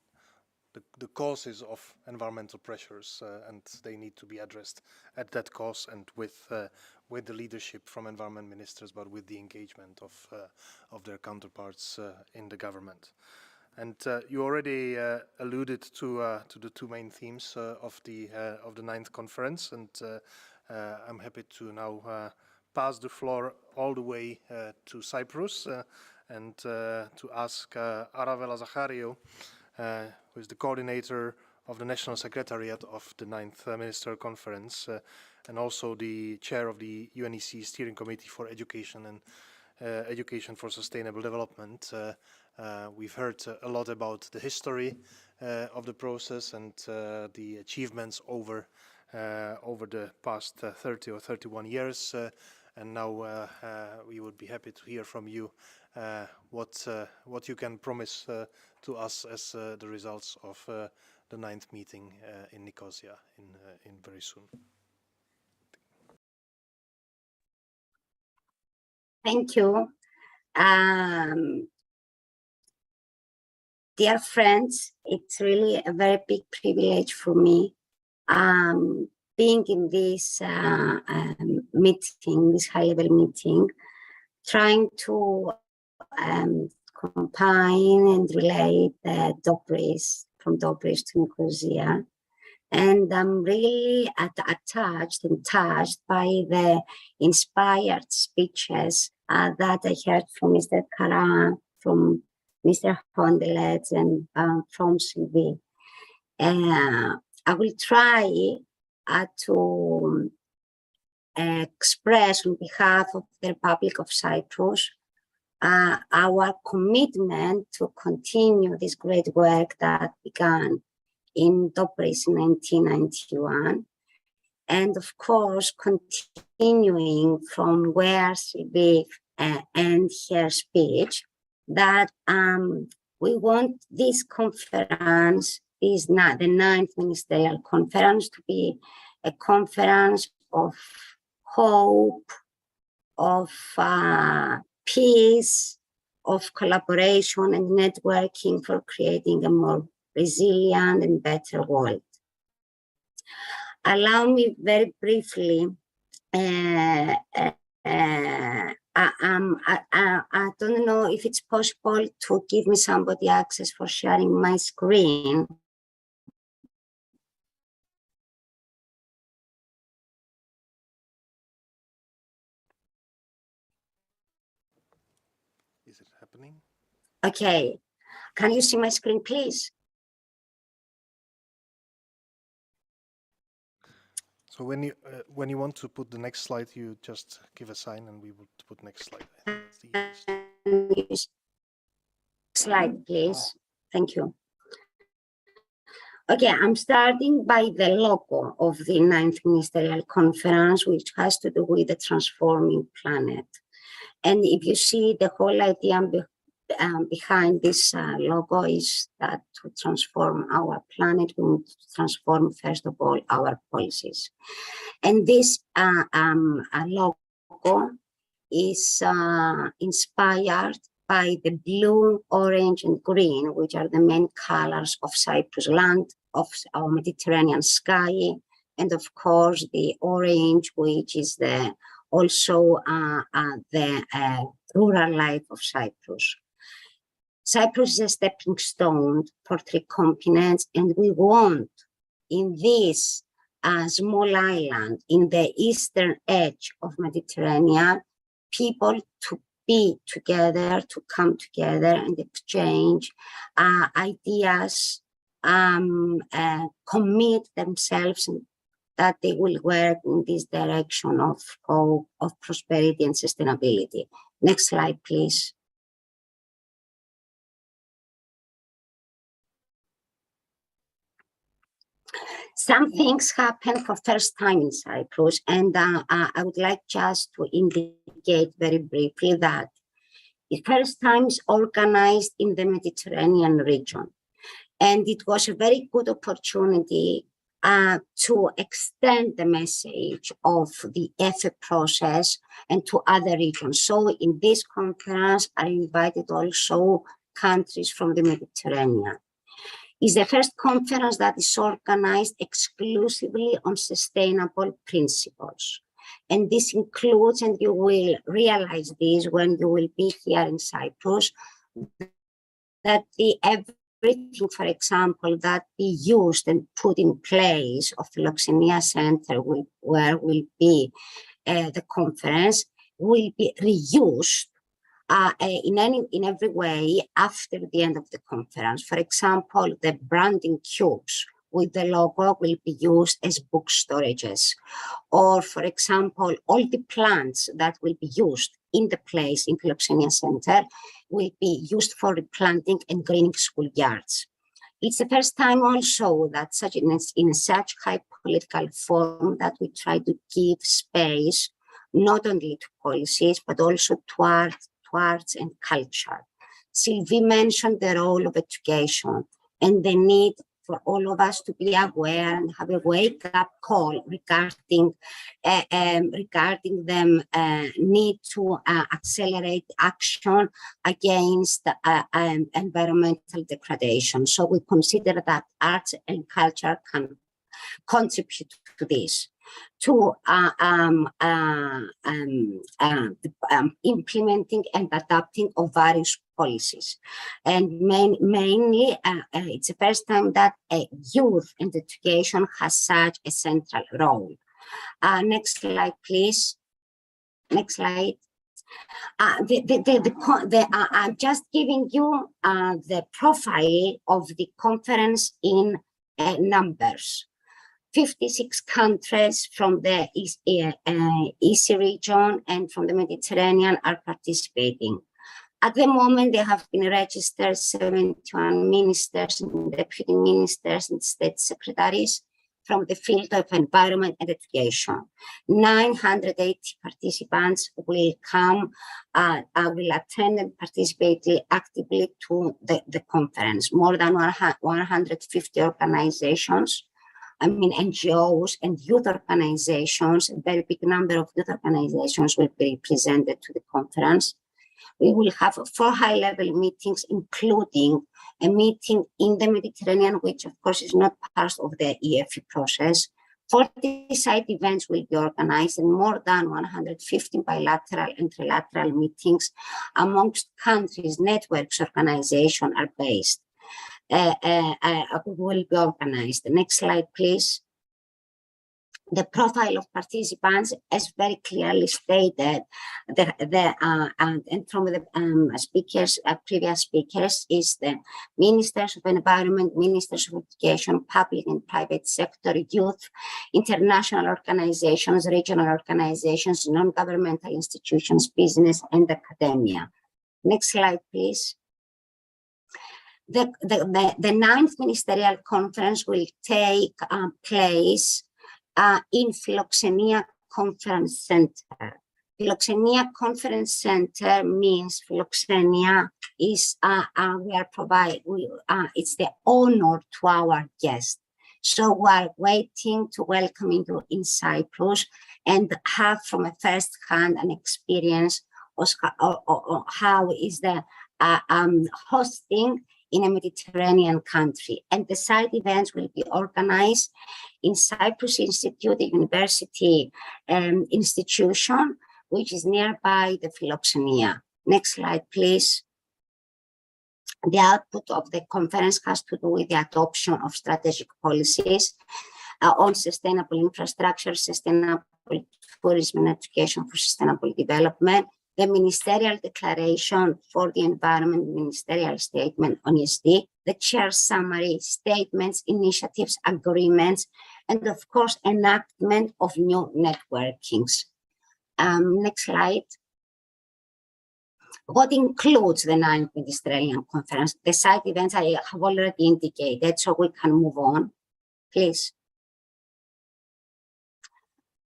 the causes of environmental pressures, and they need to be addressed at that cause and with the leadership from environment ministers, but with the engagement of their counterparts in the government. And you already alluded to the two main themes of the 9th conference, and I'm happy to now pass the floor all the way to Cyprus and to ask Aravela Zachariou, who is the coordinator of the National Secretariat of the 9th Ministerial Conference, and also the chair of the UNECE Steering Committee for Education and Education for Sustainable Development. We've heard a lot about the history of the process and the achievements over the past 30 or 31 years. And now we would be happy to hear from you what you can promise to us as the results of the 9th meeting in Nicosia in very soon. Thank you. Dear friends, it's really a very big privilege for me being in this meeting, this high-level meeting, trying to combine and relate from Dobříš to Nicosia. And I'm really attached and touched by the inspired speeches that I heard from Mr. Kara, from Mr. Hondelets, and from Sylvie. I will try to express on behalf of the Republic of Cyprus our commitment to continue this great work that began in Dobříš in 1991, and of course continuing from where Sylvie ends her speech, that we want this conference, the 9th Ministerial Conference, to be a conference of hope, of peace, of collaboration and networking for creating a more resilient and better world. Allow me very briefly, I don't know if it's possible to give me somebody access for sharing my screen. Is it happening? Okay, can you see my screen, please? So when you want to put the next slide, you just give a sign and we will put next slide. I think that's the easiest. Slide, please. Thank you. Okay, I'm starting by the logo of the 9th Ministerial Conference, which has to do with the transforming planet. And if you see, the whole idea behind this logo is that to transform our planet, we need to transform, first of all, our policies. And this logo is inspired by the blue, orange, and green, which are the main colors of Cyprus land, of our Mediterranean sky, and of course the orange, which is also the rural life of Cyprus. Cyprus is a stepping stone for 3 continents, and we want, in this small island, in the eastern edge of Mediterranean, people to be together, to come together and exchange ideas, commit themselves that they will work in this direction of prosperity and sustainability. Next slide, please. Some things happen for first time in Cyprus, and I would like just to indicate very briefly that the first time is organized in the Mediterranean region. And it was a very good opportunity to extend the message of the EFE process and to other regions. So in this conference, I invited also countries from the Mediterranean. It's the first conference that is organized exclusively on sustainable principles. And this includes, and you will realize this when you will be here in Cyprus, that everything, for example, that be used and put in place of Philoxenia Center where will be the conference will be reused in every way after the end of the conference. For example, the branding cubes with the logo will be used as book storages. Or, for example, all the plants that will be used in the place in Philoxenia Center will be used for replanting and greening schoolyards. It's the first time also that in such high political forum that we try to give space not only to policies, but also to arts and culture. Sylvie mentioned the role of education and the need for all of us to be aware and have a wake-up call regarding them need to accelerate action against environmental degradation. So we consider that arts and culture can contribute to this, to implementing and adapting of various policies. And mainly, it's the first time that youth and education has such a central role. Next slide, please. Next slide. I'm just giving you the profile of the conference in numbers. 56 countries from the EC region and from the Mediterranean are participating. At the moment, there have been registered 71 ministers and deputy ministers and state secretaries from the field of environment and education. 980 participants will come, will attend and participate actively to the conference. More than 150 organizations, NGOs and youth organizations, a very big number of youth organizations will be presented to the conference. We will have 4 high-level meetings, including a meeting in the Mediterranean, which of course is not part of the EFE process. 40 side events will be organized and more than 150 bilateral and trilateral meetings amongst countries, networks, organizations are based. Will be organized. The next slide, please. The profile of participants, as very clearly stated, and from the speakers, previous speakers, is the ministers of environment, ministers of education, public and private sector, youth, international organizations, regional organizations, non-governmental institutions, business, and academia. Next slide, please. The 9th Ministerial Conference will take place in Philoxenia Conference Center. Philoxenia Conference Center means Philoxenia is it's the honor to our guests. So we are waiting to welcome you in Cyprus and have from a first hand an experience of how is the hosting in a Mediterranean country. And the side events will be organized in Cyprus Institute, the university institution, which is nearby the Philoxenia. Next slide, please. The output of the conference has to do with the adoption of strategic policies on sustainable infrastructure, sustainable tourism and education for sustainable development, the Ministerial Declaration for the Environment, Ministerial Statement on ESD, the Chair Summary, Statements, Initiatives, Agreements, and of course, enactment of new networkings. Next slide. What includes the 9th Ministerial Conference? The side events I have already indicated, so we can move on, please.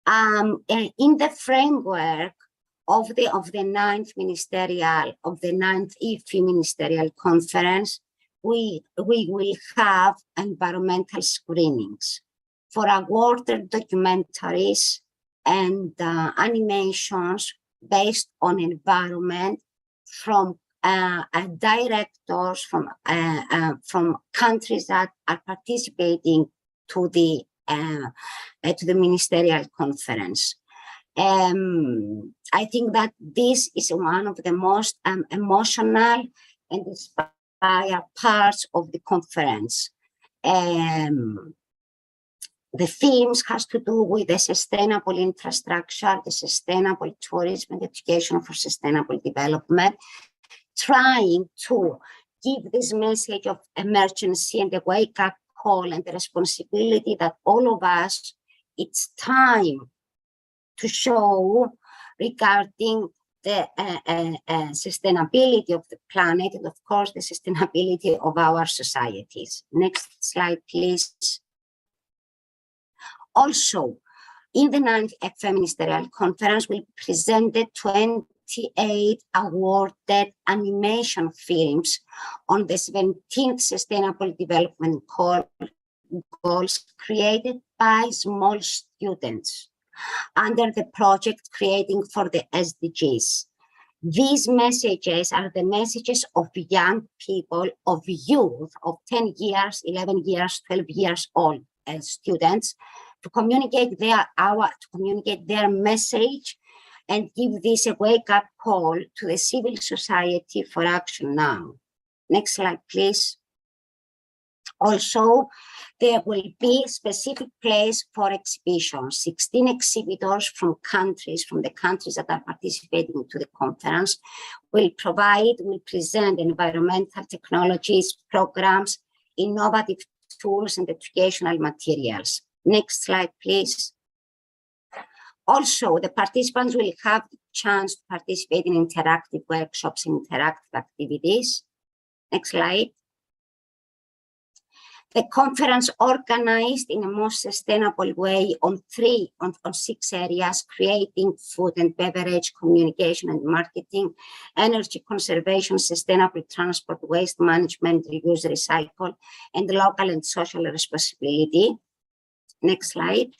In the framework of the 9th EFE Ministerial Conference, we will have environmental screenings for awarded documentaries and animations based on environment from directors from countries that are participating to the Ministerial Conference. I think that this is one of the most emotional and inspired parts of the conference. The themes has to do with the sustainable infrastructure, the sustainable tourism and education for sustainable development, trying to give this message of emergency and the wake-up call and the responsibility that all of us, it's time to show regarding the sustainability of the planet and, of course, the sustainability of our societies. Next slide, please. Also, in the 9th FM Ministerial Conference, we presented 28 awarded animation films on the 17th Sustainable Development Goals created by small students under the project Creating for the SDGs. These messages are the messages of young people, of youth, of 10 years, 11 years, 12 years old students, to communicate their message and give this a wake-up call to the civil society for action now. Next slide, please. Also, there will be a specific place for exhibitions. 16 exhibitors from the countries that are participating to the conference will present environmental technologies, programs, innovative tools, and educational materials. Next slide, please. Also, the participants will have the chance to participate in interactive workshops and interactive activities. Next slide. The conference organized in a most sustainable way on 6 areas: creating food and beverage, communication and marketing, energy conservation, sustainable transport, waste management, reuse, recycle, and local and social responsibility. Next slide.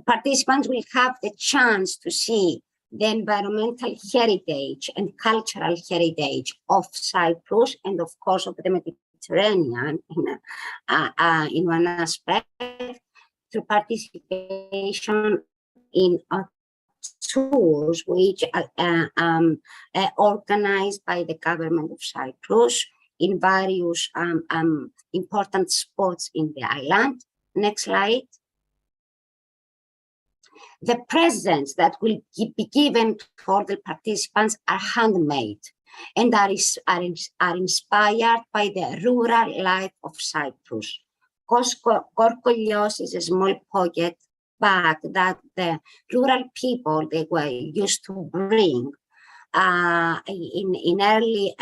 Participants will have the chance to see the environmental heritage and cultural heritage of Cyprus and, of course, of the Mediterranean in one aspect, through participation in tours which are organized by the government of Cyprus in various important spots in the island. Next slide. The presents that will be given to all the participants are handmade and are inspired by the rural life of Cyprus. Korkolios is a small pocket bag that the rural people, they were used to bring in early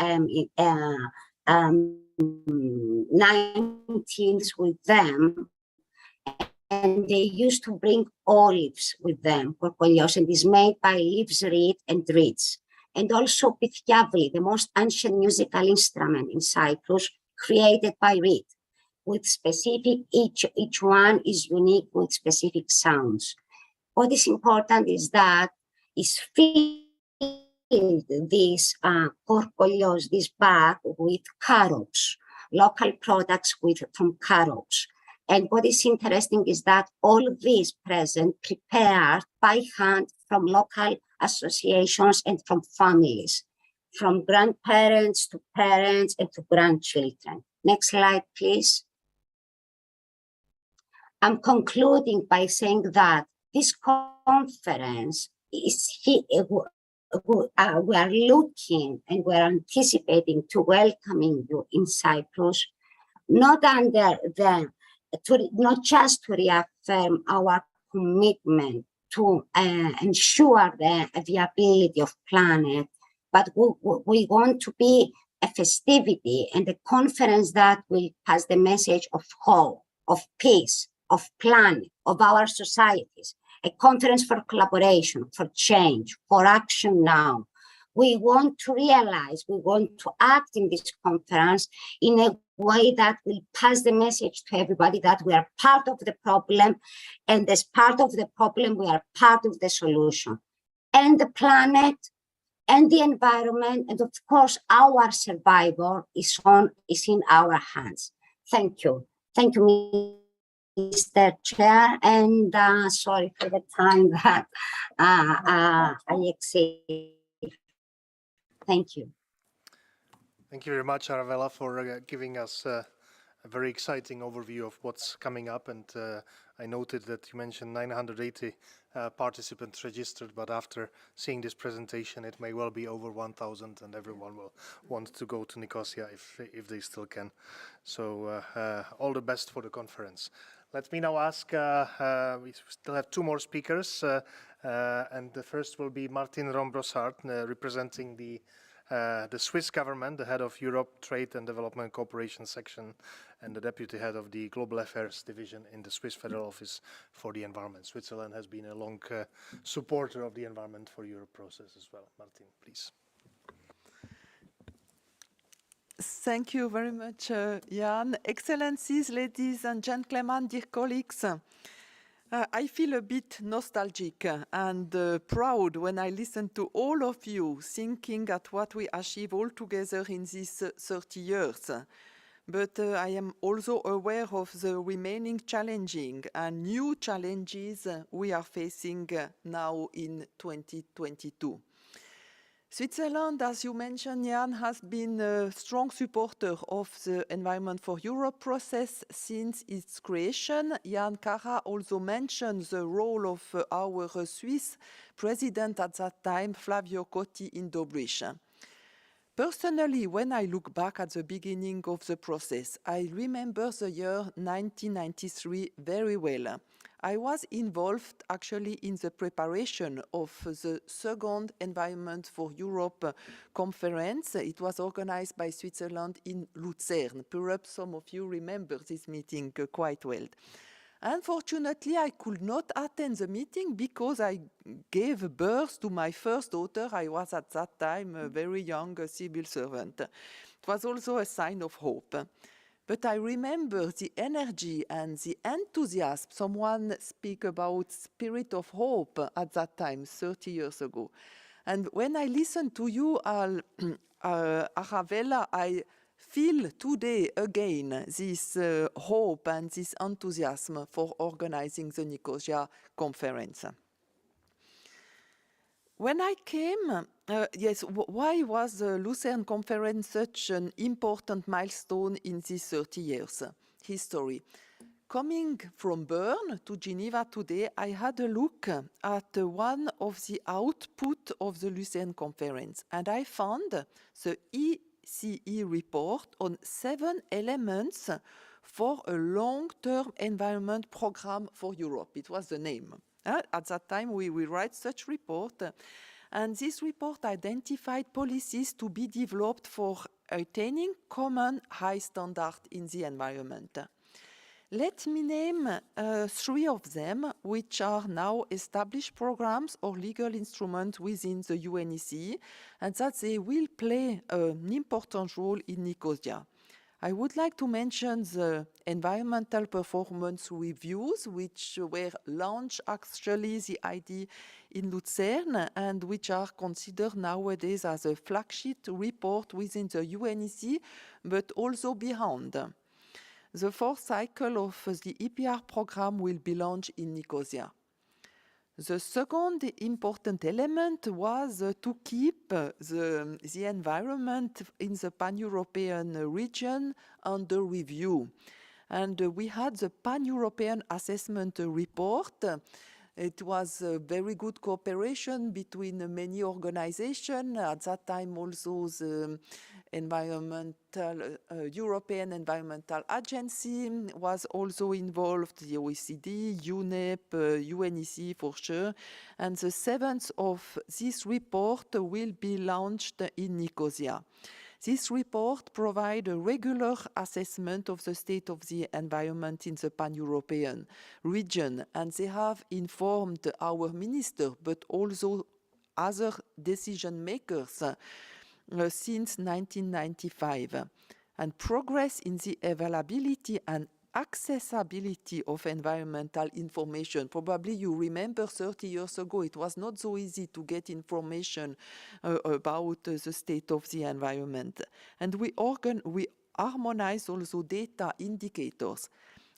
19th with them. And they used to bring olives with them, korkolios, and is made by leaves, reed, and reeds. And also pithiavli, the most ancient musical instrument in Cyprus, created by reed, with specific, each one is unique with specific sounds. What is important is that is filled this korkolios, this bag, with carrots, local products from carrots. And what is interesting is that all of these presents prepared by hand from local associations and from families, from grandparents to parents and to grandchildren. Next slide, please. I'm concluding by saying that this conference is we are looking and we're anticipating to welcoming you in Cyprus, not just to reaffirm our commitment to ensure the viability of planet, but we want to be a festivity and a conference that will pass the message of hope, of peace, of planet, of our societies, a conference for collaboration, for change, for action now. We want to realize, we want to act in this conference in a way that will pass the message to everybody that we are part of the problem, and as part of the problem, we are part of the solution. And the planet and the environment, and of course, our survival is in our hands. Thank you. Thank you, Mr. Chair, and sorry for the time that I exceeded. Thank you. Thank you very much, Arabella, for giving us a very exciting overview of what's coming up. And I noted that you mentioned 980 participants registered, but after seeing this presentation, it may well be over 1,000, and everyone will want to go to Nicosia if they still can. So all the best for the conference. Let me now ask, we still have two more speakers, and the first will be Martin Rombrossard, representing the Swiss government, the head of Europe Trade and Development Cooperation section, and the deputy head of the Global Affairs division in the Swiss Federal Office for the Environment. Switzerland has been a long supporter of the Environment for Europe process as well. Martin, please. Thank you very much, Jan. Excellencies, ladies and gentlemen, dear colleagues. I feel a bit nostalgic and proud when I listen to all of you thinking at what we achieved all together in these 30 years. But I am also aware of the remaining challenging and new challenges we are facing now in 2022. Switzerland, as you mentioned, Jan, has been a strong supporter of the Environment for Europe process since its creation. Jan Kara also mentioned the role of our Swiss president at that time, Flavio Cotti, in Dobříš. Personally, when I look back at the beginning of the process, I remember the year 1993 very well. I was involved actually in the preparation of the second Environment for Europe conference. It was organized by Switzerland in Lucerne. Perhaps some of you remember this meeting quite well. Unfortunately, I could not attend the meeting because I gave birth to my first daughter. I was at that time a very young civil servant. It was also a sign of hope. But I remember the energy and the enthusiasm. Someone speak about spirit of hope at that time, 30 years ago. And when I listen to you, Arabella, I feel today again this hope and this enthusiasm for organizing the Nicosia conference. When I came, why was the Lucerne conference such an important milestone in these 30 years history? Coming from Bern to Geneva today, I had a look at one of the output of the Lucerne conference, and I found the ECE report on 7 elements for a long-term environment program for Europe. It was the name. At that time, we write such report, and this report identified policies to be developed for attaining common high standard in the environment. Let me name 3 of them, which are now established programs or legal instruments within the UNECE, and that they will play an important role in Nicosia. I would like to mention the environmental performance reviews, which were launched actually the idea in Lucerne and which are considered nowadays as a flagship report within the UNECE, but also beyond. The 4th cycle of the EPR program will be launched in Nicosia. The second important element was to keep the environment in the pan-European region under review. And we had the pan-European assessment report. It was a very good cooperation between many organizations. At that time also the European Environmental Agency was also involved, the OECD, UNEP, UNECE for sure. And the 7th of this report will be launched in Nicosia. This report provides a regular assessment of the state of the environment in the pan-European region, and they have informed our minister, but also other decision makers since 1995. And progress in the availability and accessibility of environmental information. Probably you remember 30 years ago, it was not so easy to get information about the state of the environment. And we harmonize also data indicators.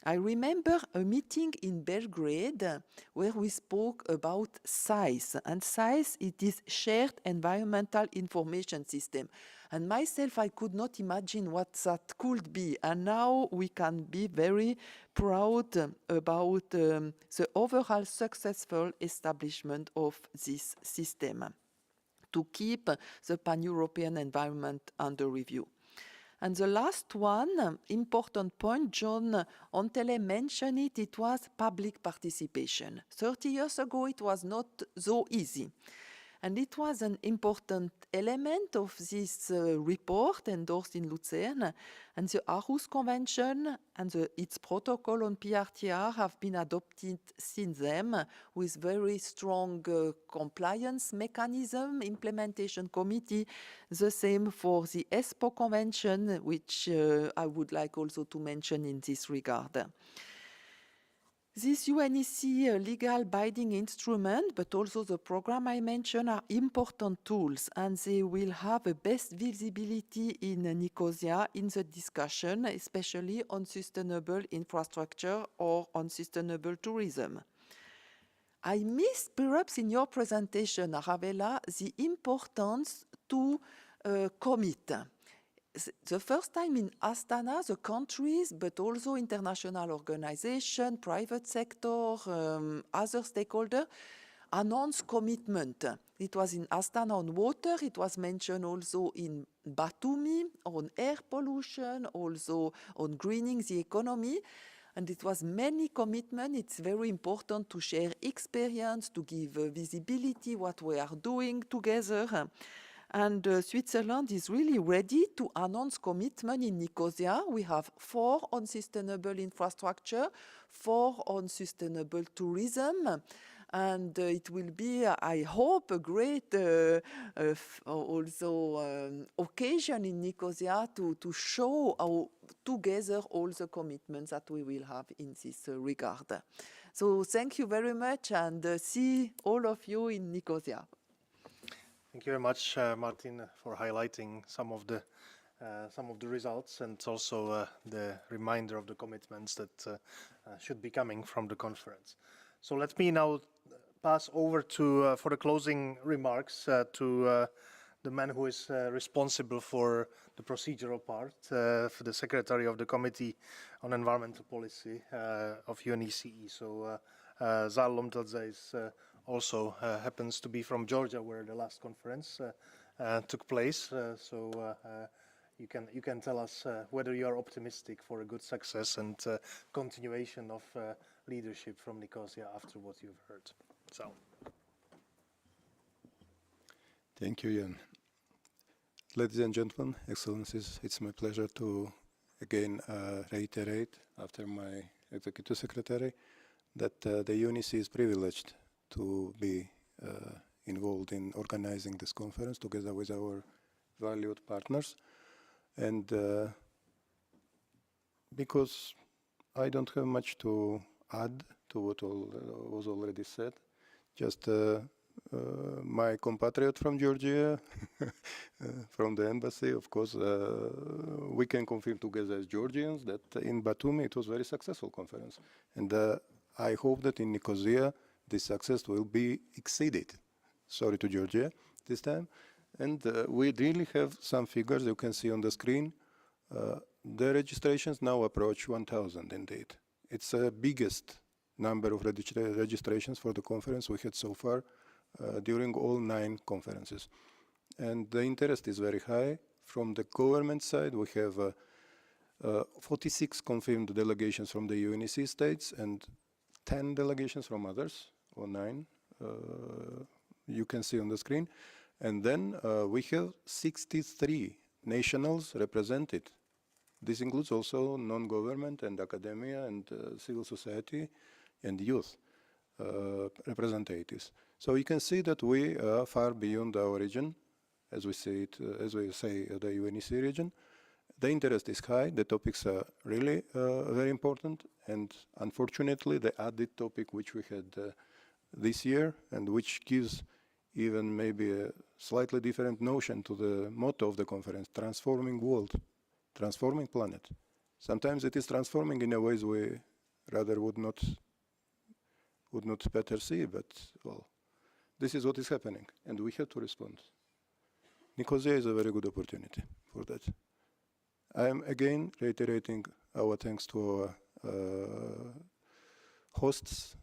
I remember a meeting in Belgrade where we spoke about SICE. And SICE, it is Shared Environmental Information System. And myself, I could not imagine what that could be. And now we can be very proud about the overall successful establishment of this system to keep the pan-European environment under review. And the last one, important point, John Ontele mentioned it, it was public participation. 30 years ago, it was not so easy. And it was an important element of this report endorsed in Lucerne. And the Aarhus Convention and its protocol on PRTR have been adopted since then with very strong compliance mechanism, implementation committee, the same for the ESPO Convention, which I would like also to mention in this regard. This UNECE legal binding instrument, but also the program I mentioned, are important tools, and they will have a best visibility in Nicosia in the discussion, especially on sustainable infrastructure or on sustainable tourism. I missed perhaps in your presentation, Arabella, the importance to commit. The first time in Astana, the countries, but also international organizations, private sector, other stakeholders, announced commitment. It was in Astana on water, it was mentioned also in Batumi on air pollution, also on greening the economy. And it was many commitments. It's very important to share experience, to give visibility what we are doing together. And Switzerland is really ready to announce commitment in Nicosia. We have 4 on sustainable infrastructure, 4 on sustainable tourism. And it will be, I hope, a great occasion in Nicosia to show together all the commitments that we will have in this regard. So thank you very much, and see all of you in Nicosia. Thank you very much, Martin, for highlighting some of the results and also the reminder of the commitments that should be coming from the conference. So let me now pass over to for the closing remarks to the man who is responsible for the procedural part, for the Secretary of the Committee on Environmental Policy of UNECE. So Zal Lomtadze is also happens to be from Georgia, where the last conference took place. So you can tell us whether you are optimistic for a good success and continuation of leadership from Nicosia after what you've heard. So. Thank you, Jan. Ladies and gentlemen, Excellencies, it's my pleasure to again reiterate after my Executive Secretary that the UNECE is privileged to be involved in organizing this conference together with our valued partners. And because I don't have much to add to what was already said, just my compatriot from Georgia, from the embassy, of course, we can confirm together as Georgians that in Batumi it was a very successful conference. And I hope that in Nicosia this success will be exceeded. Sorry to Georgia this time. And we really have some figures you can see on the screen. The registrations now approach 1,000 indeed. It's the biggest number of registrations for the conference we had so far during all 9 conferences. And the interest is very high. From the government side, we have 46 confirmed delegations from the UNECE states and 10 delegations from others, or 9, you can see on the screen. And then we have 63 nationals represented. This includes also non-government and academia and civil society and youth representatives. So you can see that we are far beyond our region, as we say it, as we say the UNECE region. the interest is high, the topics are really very important, and unfortunately the added topic which we had this year, and which gives even maybe a slightly different notion to the motto of the conference, transforming world, transforming planet. Sometimes it is transforming in a ways we rather would not better see, but well, this is what is happening, and we have to respond. Nicosia is a very good opportunity for that. I am again reiterating our thanks to our hosts.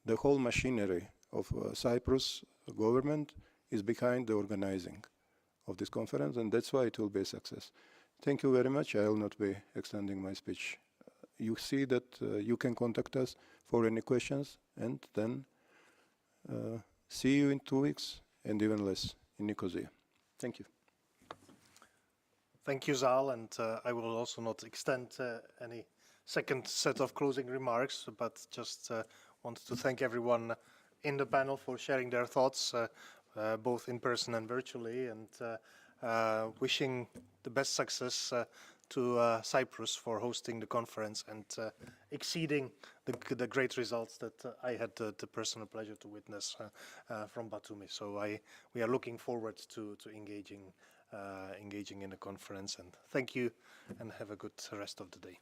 The whole machinery of Cyprus government is behind the organizing of this conference, and that's why it will be a success. Thank you very much. I will not be extending my speech. You see that you can contact us for any questions, and then see you in 2 weeks, and even less in Nicosia. Thank you. Thank you, Zal, and I will also not extend any second set of closing remarks, but just wanted to thank everyone in the panel for sharing their thoughts, both in person and virtually, and wishing the best success to Cyprus for hosting the conference and exceeding the great results that I had the personal pleasure to witness from Batumi. So we are looking forward to engaging in the conference, and thank you and have a good rest of the day.